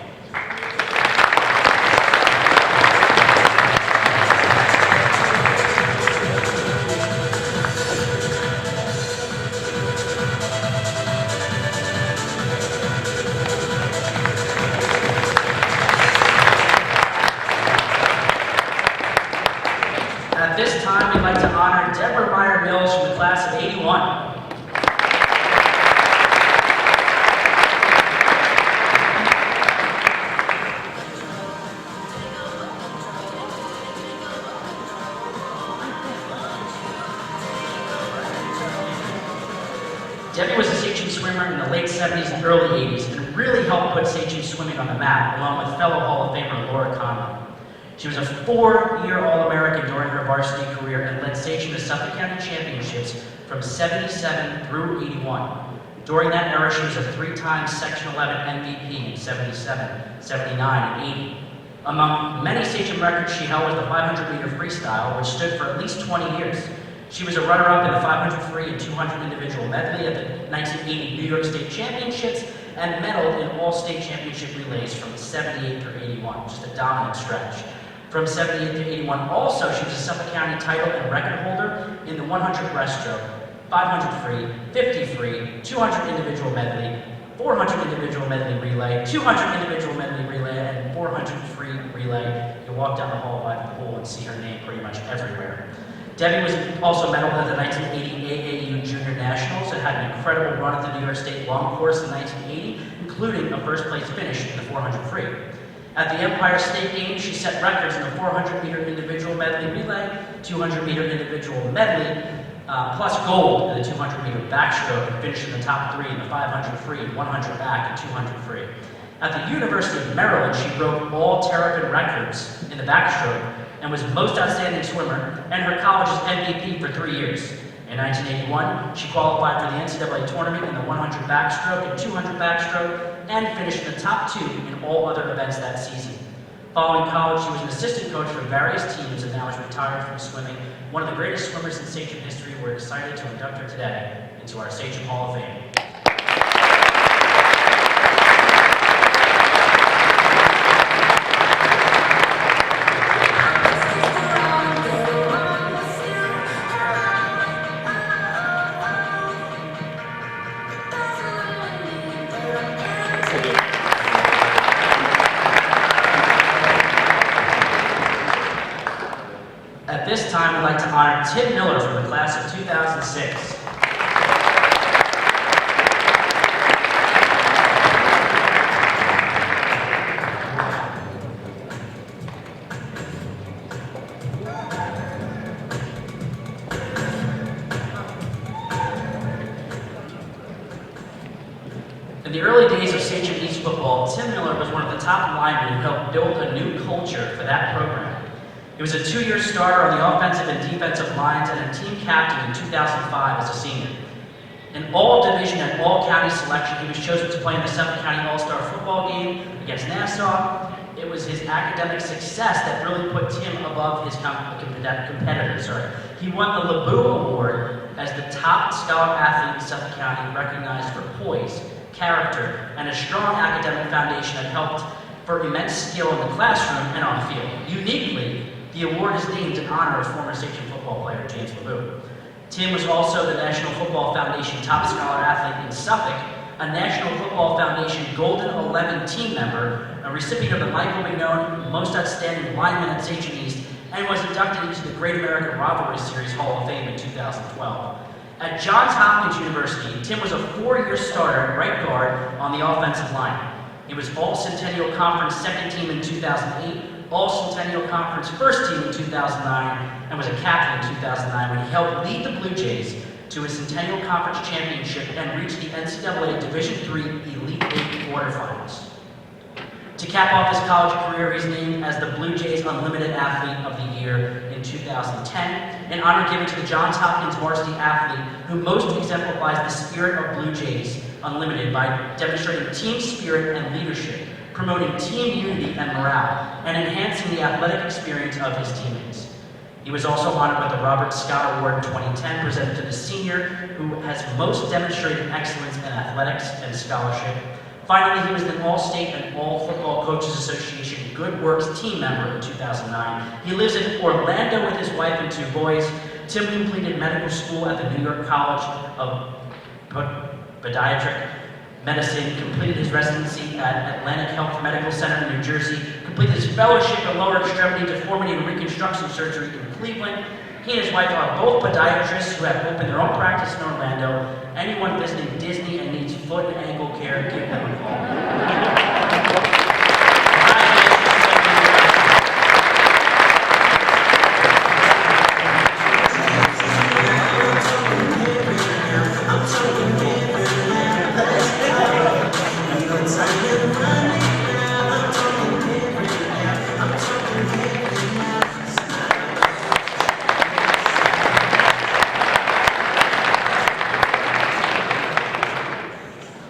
At this time, we'd like to honor Deborah Meyer Mills from the class of '81. Debbie was a Sachem swimmer in the late 70s and early 80s and really helped put Sachem swimming on the map, along with fellow Hall of Famer Laura Conley. She was a 4-year All-American during her varsity career and led Sachem to Suffolk County Championships from 77 through 81. During that era, she was a 3-time Section 11 MVP in 77, 79, and 80. Among many Sachem records she held was the 500-meter freestyle, which stood for at least 20 years. She was a runner-up in the 500 free and 200 individual medley at the 1980 New York State Championships and medaled in all state championship relays from 78 through 81, just a dominant stretch. From 78 through 81, also, she was a Suffolk County title and record holder in the 100 breaststroke, 500 free, 50 free, 200 individual medley, 400 individual medley relay, 200 individual medley relay, and 400 free relay. You walk down the hall by the pool and see her name pretty much everywhere. Debbie was also medaled at the 1980 AAU Junior Nationals and had an incredible run at the New York State Long Course in 1980, including a first-place finish in the 400 free. At the Empire State Games, she set records in the 400-meter individual medley relay, 200-meter individual medley, plus gold in the 200-meter backstroke, and finished in the top 3 in the 500 free, 100 back, and 200 free. At the University of Maryland, she broke all Terrapin records in the backstroke and was most outstanding swimmer and her college's MVP for 3 years. In 1981, she qualified for the NCAA tournament in the 100 backstroke and 200 backstroke and finished in the top 2 in all other events that season. Following college, she was an assistant coach for various teams and now is retired from swimming. One of the greatest swimmers in Sachem history. We're excited to induct her today into our Sachem Hall of Fame. At this time, I'd like to honor Tim Miller from the class of 2006. In the early days of Sachem East football, Tim Miller was one of the top linemen who helped build a new culture for that program. He was a 2-year starter on the offensive and defensive lines and a team captain in 2005 as a senior. In all-division and all-county selection, he was chosen to play in the Suffolk County All-Star football game against Nassau. It was his academic success that really put Tim above his competitors. He won the LeBou Award as the top scholar athlete in Suffolk County, recognized for poise, character, and a strong academic foundation that helped for immense skill in the classroom and on the field. Uniquely, the award is named in honor of former Sachem football player James LeBou. Tim was also the National Football Foundation Top Scholar Athlete in Suffolk, a National Football Foundation Golden 11 team member, a recipient of the Michael McNown Most Outstanding Lineman at Sachem East, and was inducted into the Great American Rivalry Series Hall of Fame in 2012. At Johns Hopkins University, Tim was a 4-year starter at right guard on the offensive line. He was All-Centennial Conference second team in 2008, All-Centennial Conference first team in 2009, and was a captain in 2009 when he helped lead the Blue Jays to a Centennial Conference championship and reach the NCAA Division III Elite Eight quarterfinals. To cap off his college career, he's named as the Blue Jays Unlimited Athlete of the Year in 2010, an honor given to the Johns Hopkins varsity athlete who most exemplifies the spirit of Blue Jays Unlimited by demonstrating team spirit and leadership, promoting team unity and morale, and enhancing the athletic experience of his teammates. He was also honored with the Robert Scott Award in 2010, presented to the senior who has most demonstrated excellence in athletics and scholarship. Finally, he was an All-State and All-Football Coaches Association Good Works team member in 2009. He lives in Orlando with his wife and 2 boys. Tim completed medical school at the New York College of Podiatric Medicine, completed his residency at Atlantic Health Medical Center in New Jersey, completed his fellowship in lower extremity deformity and reconstruction surgery in Cleveland. He and his wife are both podiatrists who have opened their own practice in Orlando. Anyone visiting Disney and needs foot and ankle care, give them a call.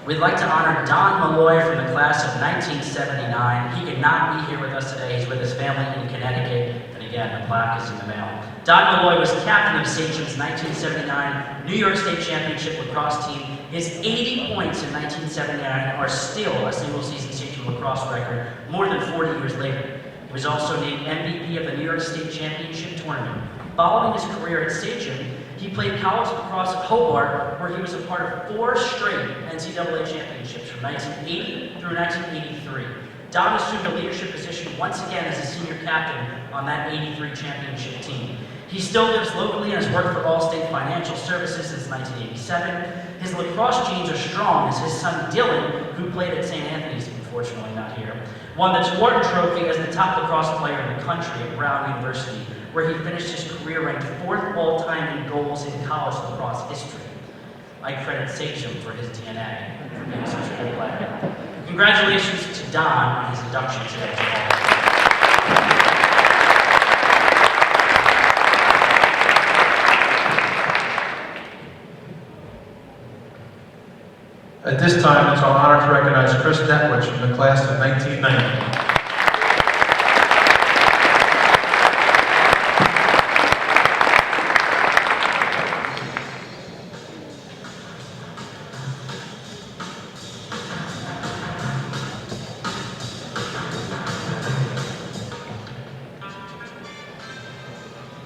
We'd like to honor Don Malloy from the class of 1979. He could not be here with us today. He's with his family in Connecticut, and again, the plaque is in the mail. Don Malloy was captain of Sachem's 1979 New York State Championship lacrosse team. His 80 points in 1979 are still a single-season Sachem lacrosse record more than 40 years later. He was also named MVP of the New York State Championship tournament. Following his career at Sachem, he played college lacrosse at Hobart, where he was a part of 4 straight NCAA championships from 1980 through 1983. Don assumed a leadership position once again as a senior captain on that 83 championship team. He still lives locally and has worked for Allstate Financial Services since 1987. His lacrosse genes are strong as his son Dylan, who played at St. Anthony's, unfortunately not here, won the Wharton Trophy as the top lacrosse player in the country at Brown University, where he finished his career ranked 4th all-time in goals in college lacrosse history. I credit Sachem for his DNA for being such a good player. Congratulations to Don on his induction today to Hall. At this time, it's our honor to recognize Chris Netwich from the class of 1990.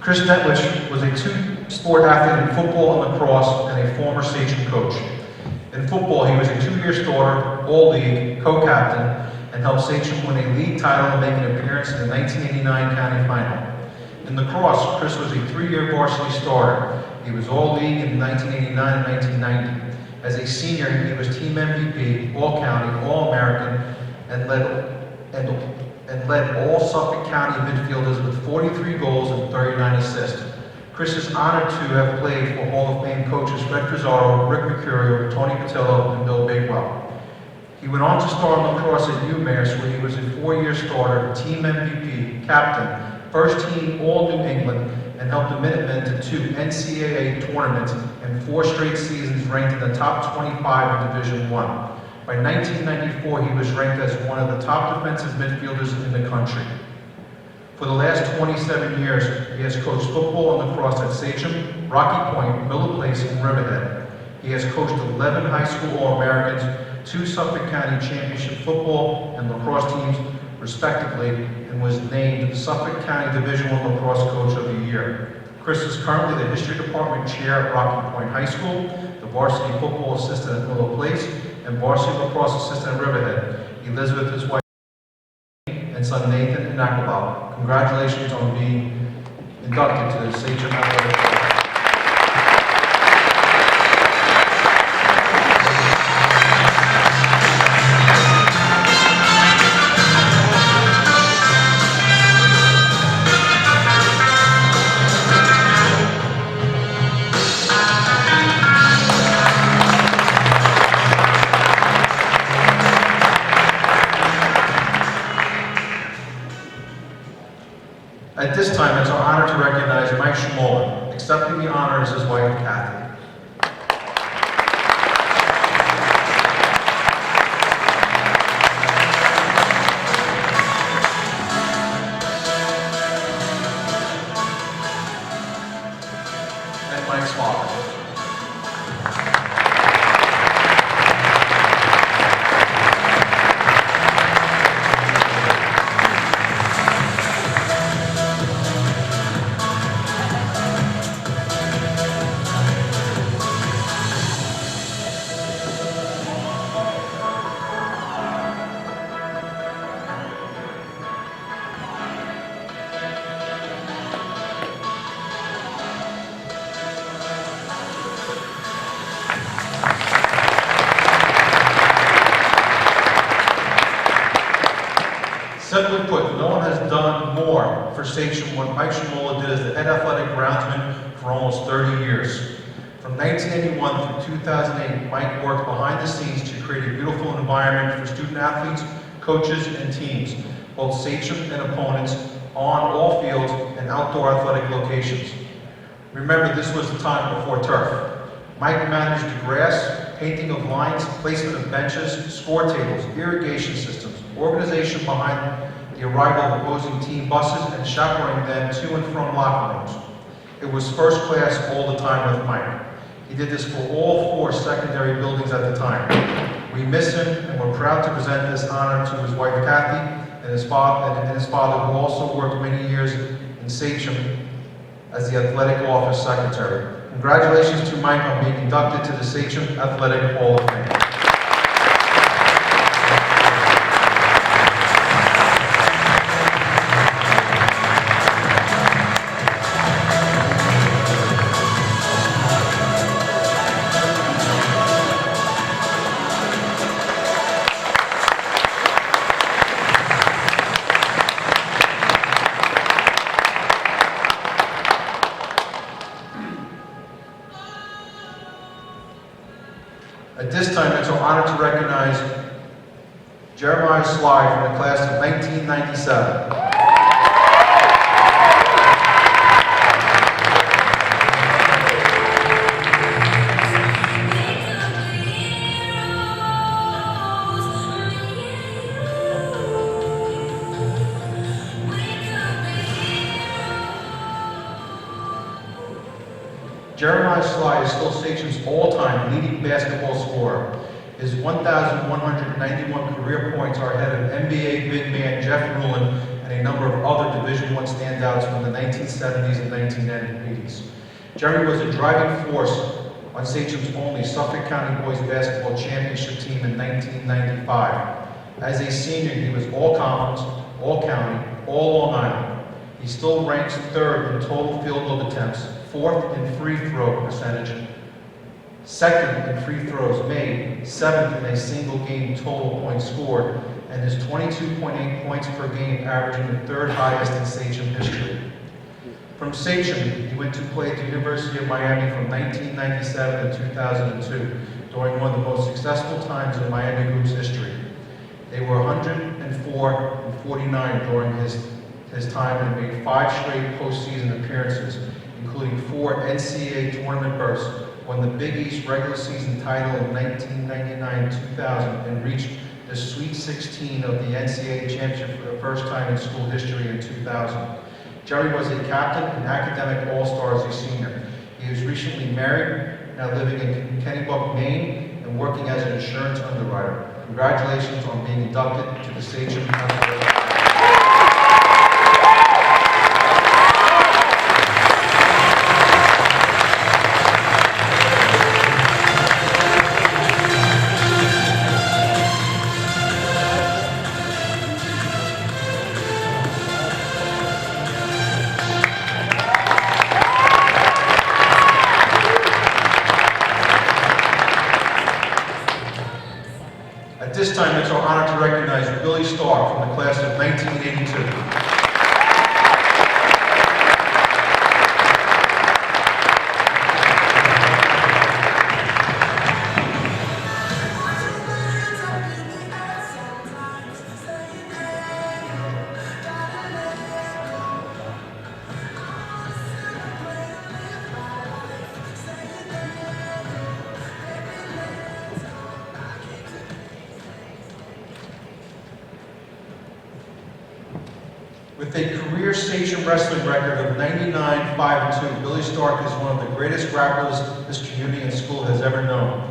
Chris Netwich was a 2-sport athlete in football and lacrosse and a former Sachem coach. In football, he was a 2-year starter, all-league, co-captain, and helped Sachem win a league title and make an appearance in the 1989 county final. In lacrosse, Chris was a 3-year varsity starter. He was all-league in 1989 and 1990. As a senior, he was team MVP, all-county, all-American, and led all Suffolk County midfielders with 43 goals and 39 assists. Chris is honored to have played for Hall of Fame coaches Fred Frizzaro, Rick Mercurio, Tony Patillo, and Bill Bakewell. He went on to star in lacrosse at UMass, where he was a 4-year starter, team MVP, captain, first team All-New England, and helped the Minutemen to 2 NCAA tournaments and 4 straight seasons ranked in the top 25 in Division I. By 1994, he was ranked as one of the top defensive midfielders in the country. For the last 27 years, he has coached football and lacrosse at Sachem, Rocky Point, Miller Place, and Riverhead. He has coached 11 high school All-Americans, 2 Suffolk County Championship football and lacrosse teams, respectively, and was named Suffolk County Division I Lacrosse Coach of the Year. Chris is currently the History Department Chair at Rocky Point High School, the Varsity Football Assistant at Willow Place, and Varsity Lacrosse Assistant at Riverhead. He lives with his wife and son Nathan in Acapulco. Congratulations on being inducted to the Sachem Athletic Hall. At this time, it's our honor to recognize Mike Schmoller. Accepting the honor is his wife, Kathy. And Mike's father. Simply put, no one has done more for Sachem what Mike Schmoller did as the head athletic groundsman for almost 30 years. From 1981 through 2008, Mike worked behind the scenes to create a beautiful environment for student athletes, coaches, and teams, both Sachem and opponents, on all fields and outdoor athletic locations. Remember, this was the time before turf. Mike managed the grass, painting of lines, placement of benches, score tables, irrigation systems, organization behind the arrival of opposing team buses, and chaperoning them to and from locker rooms. It was first class all the time with Mike. He did this for all 4 secondary buildings at the time. We miss him, and we're proud to present this honor to his wife Kathy and his father, who also worked many years in Sachem as the athletic office secretary. Congratulations to Mike on being inducted to the Sachem Athletic Hall of Fame. At this time, it's our honor to recognize Jeremiah Sly from the class of 1997. Jeremiah Sly is still Sachem's all-time leading basketball scorer. His 1,191 career points are ahead of NBA big man Jeff Ruland and a number of other Division I standouts from the 1970s and 1980s. Jeremy was a driving force on Sachem's only Suffolk County Boys Basketball Championship team in 1995. As a senior, he was all-conference, all-county, all-Long Island. He still ranks 3rd in total field goal attempts, 4th in free throw percentage, 2nd in free throws made, 7th in a single game total points scored, and is 22.8 points per game, averaging the 3rd highest in Sachem history. From Sachem, he went to play at the University of Miami from 1997 to 2002, during one of the most successful times in Miami Group's history. They were 104 and 49 during his time and made 5 straight postseason appearances, including 4 NCAA tournament berths, won the Big East regular season title in 1999-2000, and reached the Sweet 16 of the NCAA championship for the first time in school history in 2000. Jerry was a captain and academic all-star as a senior. He was recently married, now living in Kennebunk, Maine, and working as an insurance underwriter. Congratulations on being inducted to the Sachem Athletic Hall. time, it's our honor to recognize Billy Starr from the class of 1982. With a career Sachem wrestling record of 99-5-2, Billy Stark is one of the greatest grapplers this community and school has ever known.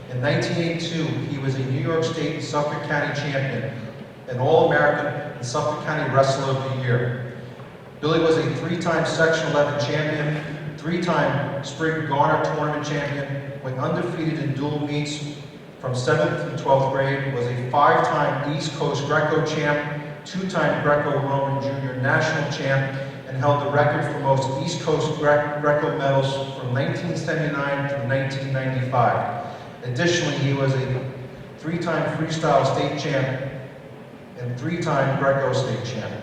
In 1982, he was a New York State and Suffolk County champion, an All-American and Suffolk County Wrestler of the Year. Billy was a 3-time Section 11 champion, 3-time Spring Garner Tournament champion, went undefeated in dual meets from 7th to 12th grade, was a 5-time East Coast Greco champ, 2-time Greco-Roman Junior National Champ, and held the record for most East Coast Greco medals from 1979 through 1995. Additionally, he was a 3-time Freestyle State Champ and 3-time Greco State Champ.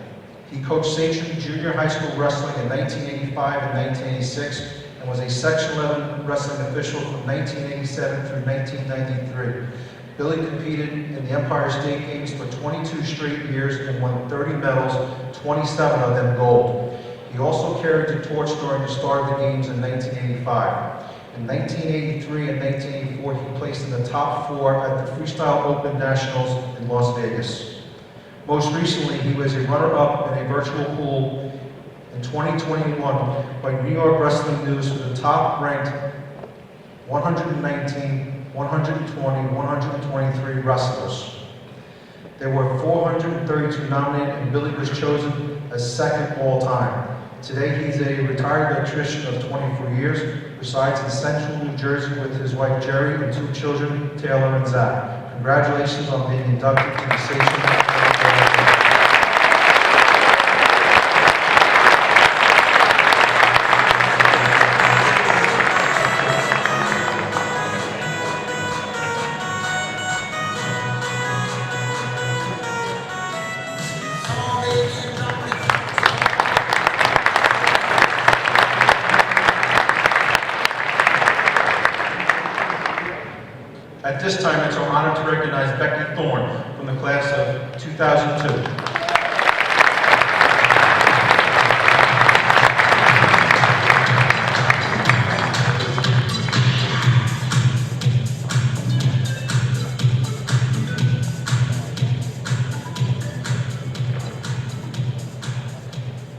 He coached Sachem Junior High School Wrestling in 1985 and 1986, and was a Section 11 wrestling official from 1987 through 1993. Billy competed in the Empire State Games for 22 straight years and won 30 medals, 27 of them gold. He also carried the torch during the start of the Games in 1985. In 1983 and 1984, he placed in the top 4 at the Freestyle Open Nationals in Las Vegas. Most recently, he was a runner-up in a virtual pool in 2021 by New York Wrestling News for the top-ranked 119, 120, 123 wrestlers. There were 432 nominated, and Billy was chosen as second all-time. Today, he's a retired electrician of 24 years, resides in Central New Jersey with his wife Jerry and 2 children, Taylor and Zach. Congratulations on being inducted to the Sachem. At this time, it's our honor to recognize Becky Thorne from the class of 2002.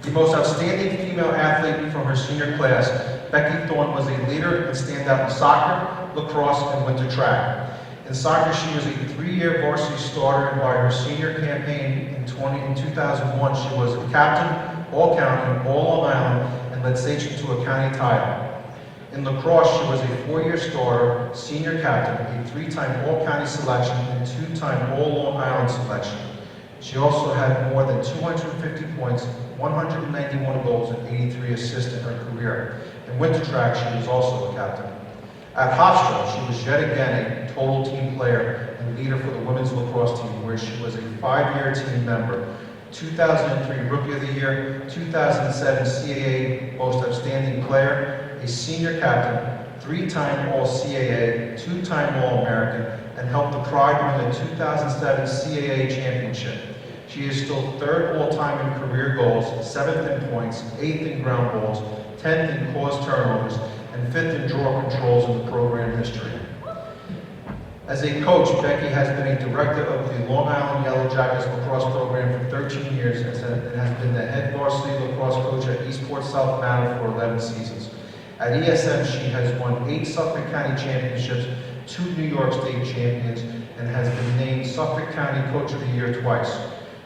The most outstanding female athlete from her senior class, Becky Thorne was a leader and standout in soccer, lacrosse, and winter track. In soccer, she was a 3-year varsity starter, and by her senior campaign in 2001, she was a captain, all-county, all-Long Island, and led Sachem to a county title. In lacrosse, she was a 4-year starter, senior captain, a 3-time all-county selection, and 2-time all-Long Island selection. She also had more than 250 points, 191 goals, and 83 assists in her career. In winter track, she was also a captain. At Hofstra, she was yet again a total team player and leader for the women's lacrosse team, where she was a 5-year team member, 2003 Rookie of the Year, 2007 CAA Most Outstanding Player, a senior captain, 3-time All-CAA, 2-time All-American, and helped the Pride win the 2007 CAA Championship. She is still 3rd all-time in career goals, 7th in points, 8th in ground balls, 10th in caused turnovers, and 5th in draw controls in the program history. As a coach, Becky has been a director of the Long Island Yellow Jackets lacrosse program for 13 years and has been the head varsity lacrosse coach at Eastport South Manor for 11 seasons. At ESM, she has won 8 Suffolk County championships, 2 New York State champions, and has been named Suffolk County Coach of the Year twice.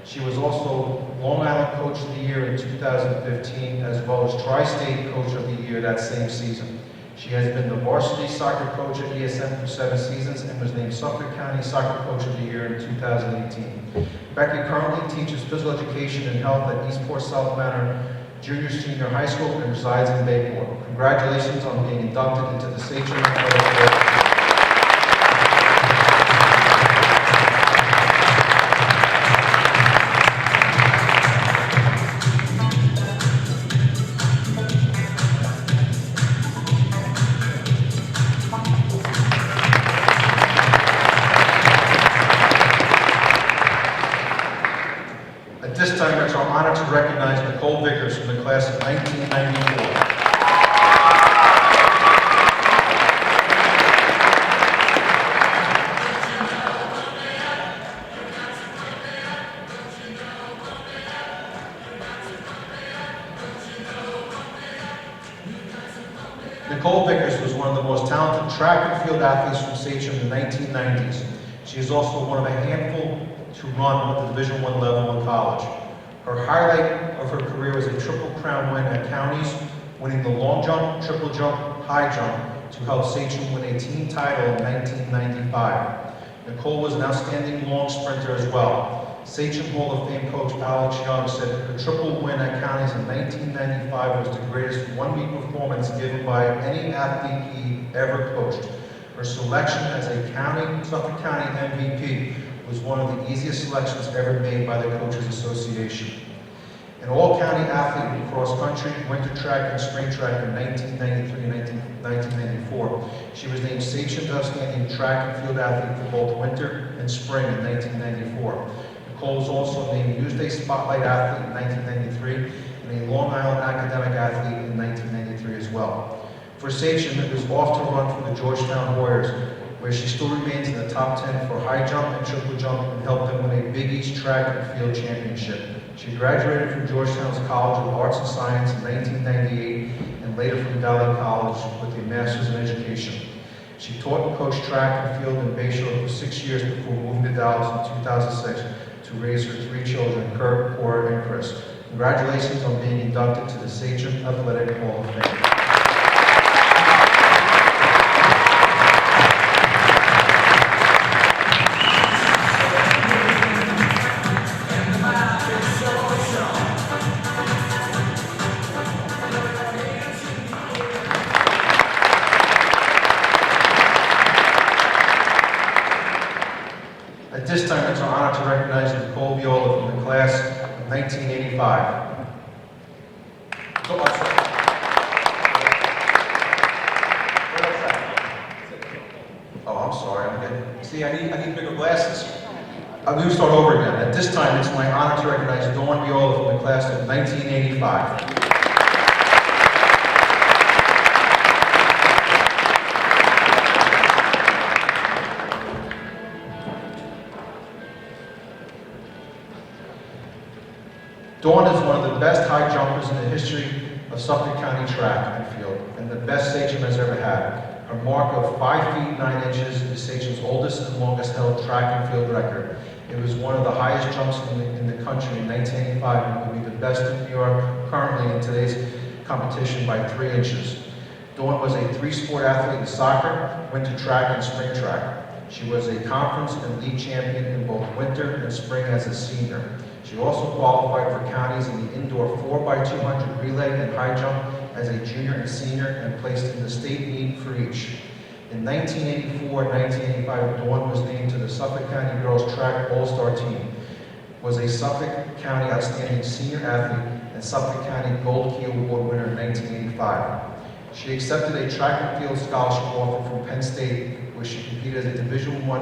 She was also Long Island Coach of the Year in 2015, as well as Tri-State Coach of the Year that same season. She has been the varsity soccer coach at ESM for 7 seasons and was named Suffolk County Soccer Coach of the Year in 2018. Becky currently teaches physical education and health at Eastport South Manor Junior High School and resides in Bayport. Congratulations on being inducted into the Sachem. time, it's our honor to recognize Nicole Vickers from the class of 1994. Nicole Vickers was one of the most talented track and field athletes from Sachem in the 1990s. She is also one of a handful to run at the Division I level in college. Her highlight of her career was a Triple Crown win at counties, winning the long jump, triple jump, high jump to help Sachem win a team title in 1995. Nicole was an outstanding long sprinter as well. Sachem Hall of Fame coach Alex Young said her triple win at counties in 1995 was the greatest one-week performance given by any athlete he ever coached. Her selection as a Suffolk County MVP was one of the easiest selections ever made by the Coaches Association. An all-county athlete in cross-country, winter track, and spring track in 1993 and 1994, she was named Sachem's Outstanding Track and Field Athlete for both winter and spring in 1994. Nicole was also named Newsday Spotlight Athlete in 1993 and a Long Island Academic Athlete in 1993 as well. For Sachem, it was off to run for the Georgetown Warriors, where she still remains in the top 10 for high jump and triple jump and helped them win a Big East Track and Field Championship. She graduated from Georgetown's College of Arts and Science in 1998 and later from Valley College with a Master's in Education. She taught and coached track and field in Bayshore for 6 years before moving to Dallas in 2006 to raise her 3 children, Kurt, Cora, and Chris. Congratulations on being inducted to the Sachem Athletic Hall of Fame. At this time, it's our honor to recognize Nicole Viola from the class of 1985. Oh, I'm sorry. See, I need bigger glasses. I'm going to start over again. At this time, it's my honor to recognize Dawn Viola from the class of 1985. Dawn is one of the best high jumpers in the history of Suffolk County track and field, and the best Sachem has ever had. Her mark of 5 feet 9 inches is Sachem's oldest and longest held track and field record. It was one of the highest jumps in the country in 1985 and will be the best in New York currently in today's competition by 3 inches. Dawn was a 3-sport athlete in soccer, winter track, and spring track. She was a conference and league champion in both winter and spring as a senior. She also qualified for counties in the indoor 4x200 relay and high jump as a junior and senior and placed in the state meet for each. In 1984 and 1985, Dawn was named to the Suffolk County Girls Track All-Star Team, was a Suffolk County Outstanding Senior Athlete and Suffolk County Gold Key Award winner in 1985. She accepted a track and field scholarship offer from Penn State, where she competed as a Division I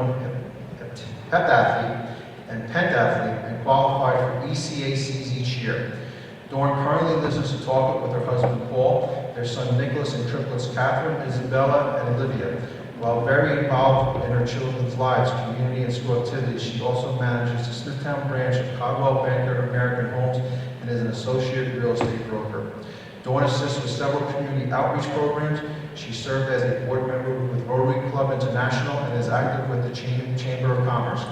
PEP athlete and pentathlete and qualified for ECACs each year. Dawn currently lives in Setauket with her husband Paul, their son Nicholas, and triplets Catherine, Isabella, and Olivia. While very involved in her children's lives, community, and school activities, she also manages the Smithtown branch of Caldwell Banker American Homes and is an associate real estate broker. Dawn assists with several community outreach programs. She served as a board member with Rotary Club International and is active with the Chamber of Commerce.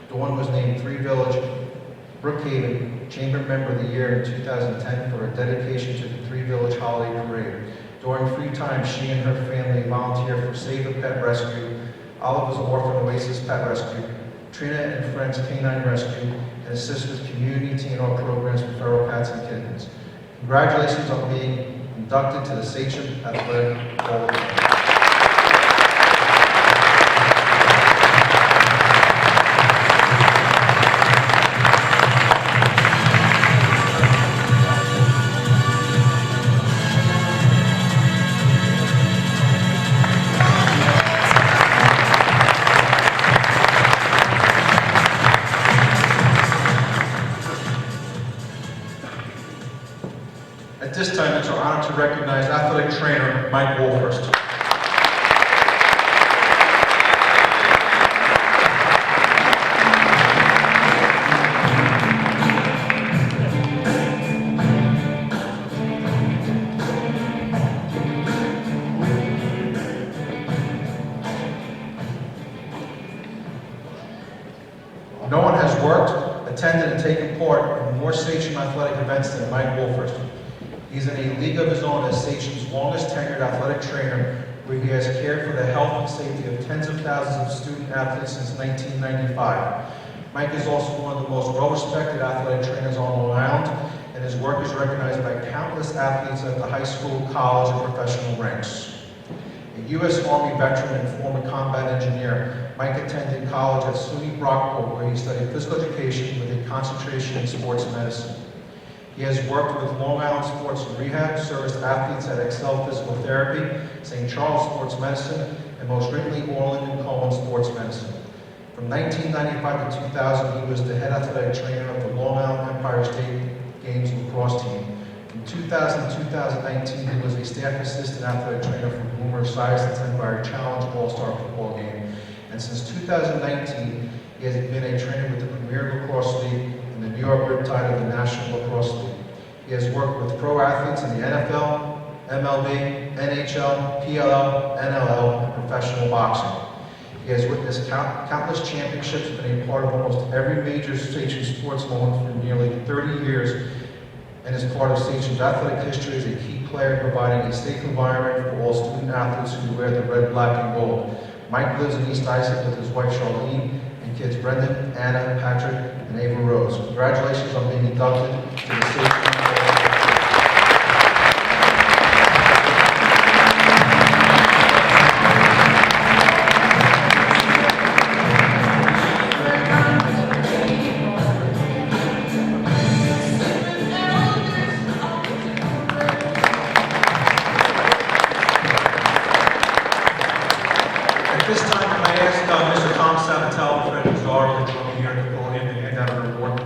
Dawn was named Three Village Brookhaven Chamber Member of the Year in 2010 for her dedication to the Three Village Holiday Parade. During free time, she and her family volunteer for Save a Pet Rescue, Oliver's Orphan Oasis Pet Rescue, Trina and Friends Canine Rescue, and assist with community TNR programs for feral cats and kittens. Congratulations on being inducted to the Sachem Athletic Hall of Fame. to recognize athletic trainer Mike Wolfhurst. No one has worked, attended, and taken part in more Sachem athletic events than Mike Wolfhurst. He's in a league of his own as Sachem's longest tenured athletic trainer, where he has cared for the health and safety of tens of thousands of student athletes since 1995. Mike is also one of the most well-respected athletic trainers on Long Island, and his work is recognized by countless athletes at the high school, college, and professional ranks. A U.S. Army veteran and former combat engineer, Mike attended college at SUNY Brockport, where he studied physical education with a concentration in sports medicine. He has worked with Long Island Sports and Rehab, serviced athletes at Excel Physical Therapy, St. Charles Sports Medicine, and most recently Orland and Cohen Sports Medicine. From 1995 to 2000, he was the head athletic trainer of the Long Island Empire State Games lacrosse team. From 2000 to 2019, he was a staff assistant athletic trainer for Boomer Esiason's Empire Challenge All-Star football game. And since 2019, he has been a trainer with the Premier Lacrosse League and the New York Riptide of the National Lacrosse League. He has worked with pro athletes in the NFL, MLB, NHL, PLO, NLL, and professional boxing. He has witnessed countless championships, been a part of almost every major Sachem sports moment for nearly 30 years, and is part of Sachem's athletic history as a key player providing a safe environment for all student athletes who wear the red, black, and gold. Mike lives in East Isaac with his wife Charlene and kids Brendan, Anna, Patrick, and Ava Rose. Congratulations on being inducted to the Sachem. At this time, can I ask Mr. Tom Sabatel, friend of his daughter, to come here to pull him and hand out an award?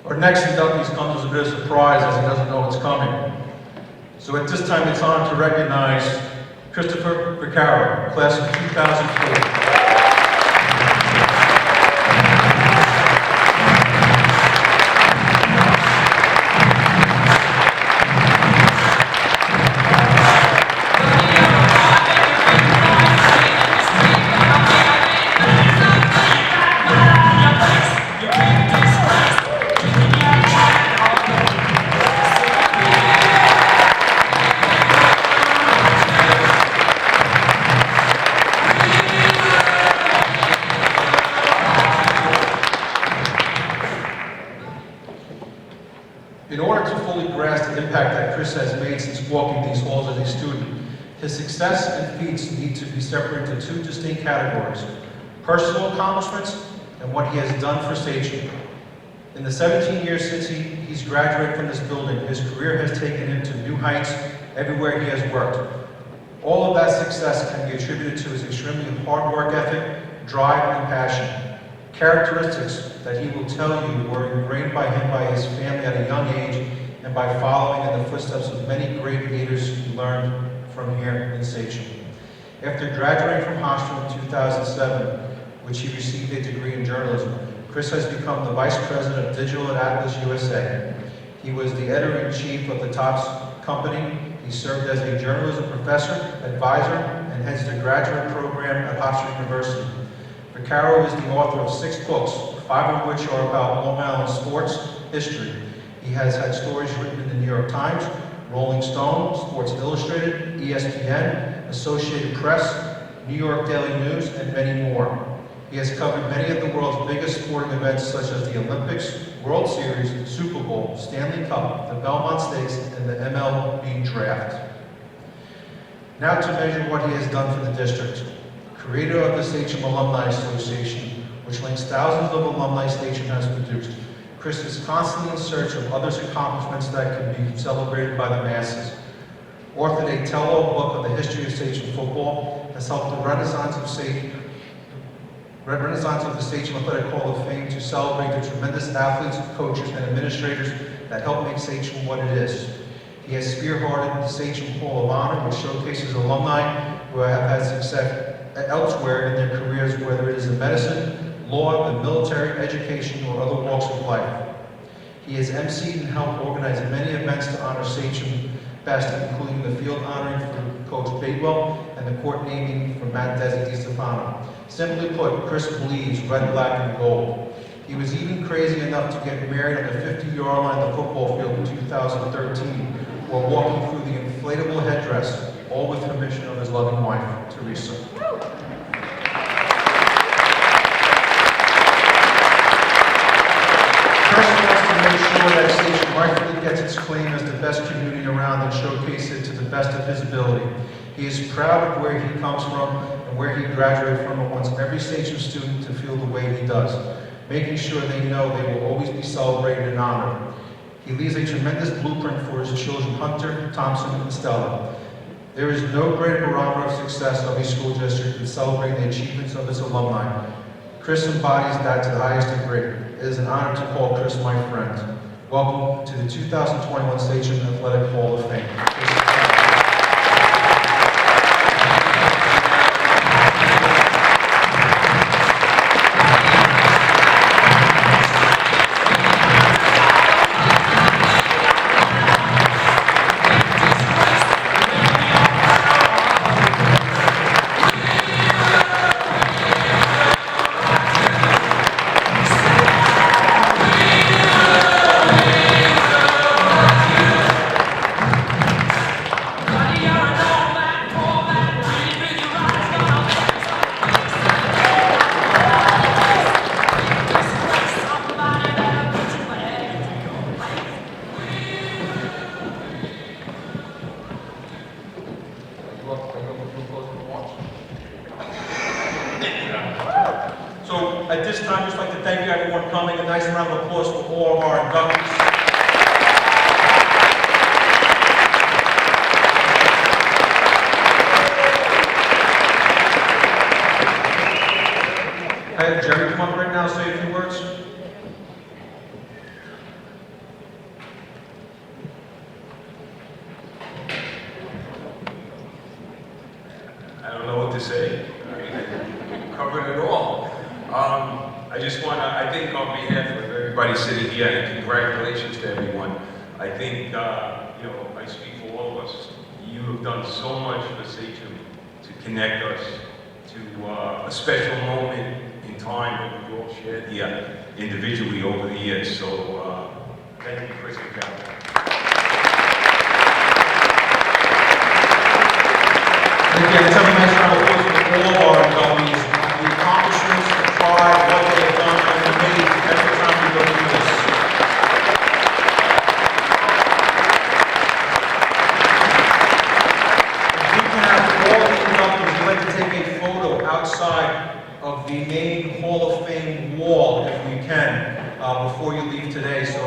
Our next inductees comes as a bit of a surprise as he doesn't know what's coming. So at this time, it's on to recognize Christopher Recaro, class of 2004. In order to fully grasp the impact that Chris has made since walking these halls as a student, his success and feats need to be separated into two distinct categories: personal accomplishments and what he has done for Sachem. In the 17 years since he's graduated from this building, his career has taken him to new heights everywhere he has worked. All of that success can be attributed to his extremely hard work ethic, drive, and passion. Characteristics that he will tell you were ingrained by him by his family at a young age and by following in the footsteps of many great leaders he learned from here in Sachem. After graduating from Hofstra in 2007, which he received a degree in journalism, Chris has become the Vice President of Digital at Atlas USA. He was the Editor-in-Chief of the TOPS company. He served as a journalism professor, advisor, and heads the graduate program at Hofstra University. Recaro is the author of 6 books, 5 of which are about Long Island sports history. He has had stories written in the New York Times, Rolling Stone, Sports Illustrated, ESPN, Associated Press, New York Daily News, and many more. He has covered many of the world's biggest sporting events such as the Olympics, World Series, Super Bowl, Stanley Cup, the Belmont Stakes, and the MLB Draft. Now to measure what he has done for the district. Creator of the Sachem Alumni Association, which links thousands of alumni Sachem has produced, Chris is constantly in search of others' accomplishments that can be celebrated by the masses. Authored a tell-all book on the history of Sachem football, has helped the Renaissance of the Sachem Athletic Hall of Fame to celebrate the tremendous athletes, coaches, and administrators that help make Sachem what it is. He has spearheaded the Sachem Hall of Honor, which showcases alumni who have had success elsewhere in their careers, whether it is in medicine, law, the military, education, or other walks of life. He has emceed and helped organize many events to honor Sachem best, including the field honoring for Coach Bakewell and the court naming for Matt DiStefano. Simply put, Chris believes red, black, and gold. He was even crazy enough to get married on the 50-yard line of the football field in 2013 while walking through the inflatable headdress, all with permission of his loving wife, Teresa. Chris wants to make sure that Sachem rightfully gets its claim as the best community around and showcase it to the best of his ability. He is proud of where he comes from and where he graduated from and wants every Sachem student to feel the way he does, making sure they know they will always be celebrated and honored. He leaves a tremendous blueprint for his children, Hunter, Thompson, and Stella. There is no greater barometer of success of a school district than celebrating the achievements of its alumni. Chris embodies that to the highest degree. It is an honor to call Chris my friend. Welcome to the 2021 Sachem Athletic Hall of Fame. So at this time, I'd just like to thank you everyone for coming. A nice round of applause for all of our inductees. I have Jerry come up right now and say a few words. I don't know what to say. I covered it all. I just want to, I think on behalf of everybody sitting here, and congratulations to everyone. I think, you know, I speak for all of us. You have done so much for Sachem to connect us to a special moment in time that we all shared here individually over the years. So, thank you, Chris and Cal. Again, let's have a nice round of applause for all of our inductees, the accomplishments, the pride, what they've done, and the made every time we go through this. If we can have all the inductees, we'd like to take a photo outside of the main Hall of Fame wall, if we can, before you leave today. So,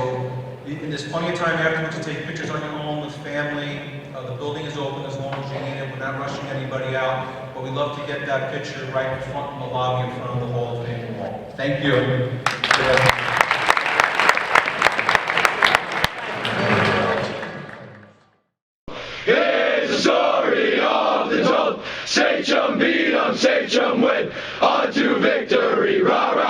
there's plenty of time afterwards to take pictures on your own with family. The building is open as long as you need it. We're not rushing anybody out, but we'd love to get that picture right in front of the lobby, in front of the Hall of Fame wall. Thank you. Here's the story of the told. Sachem beat 'em, Sachem win. On to victory, rah, rah.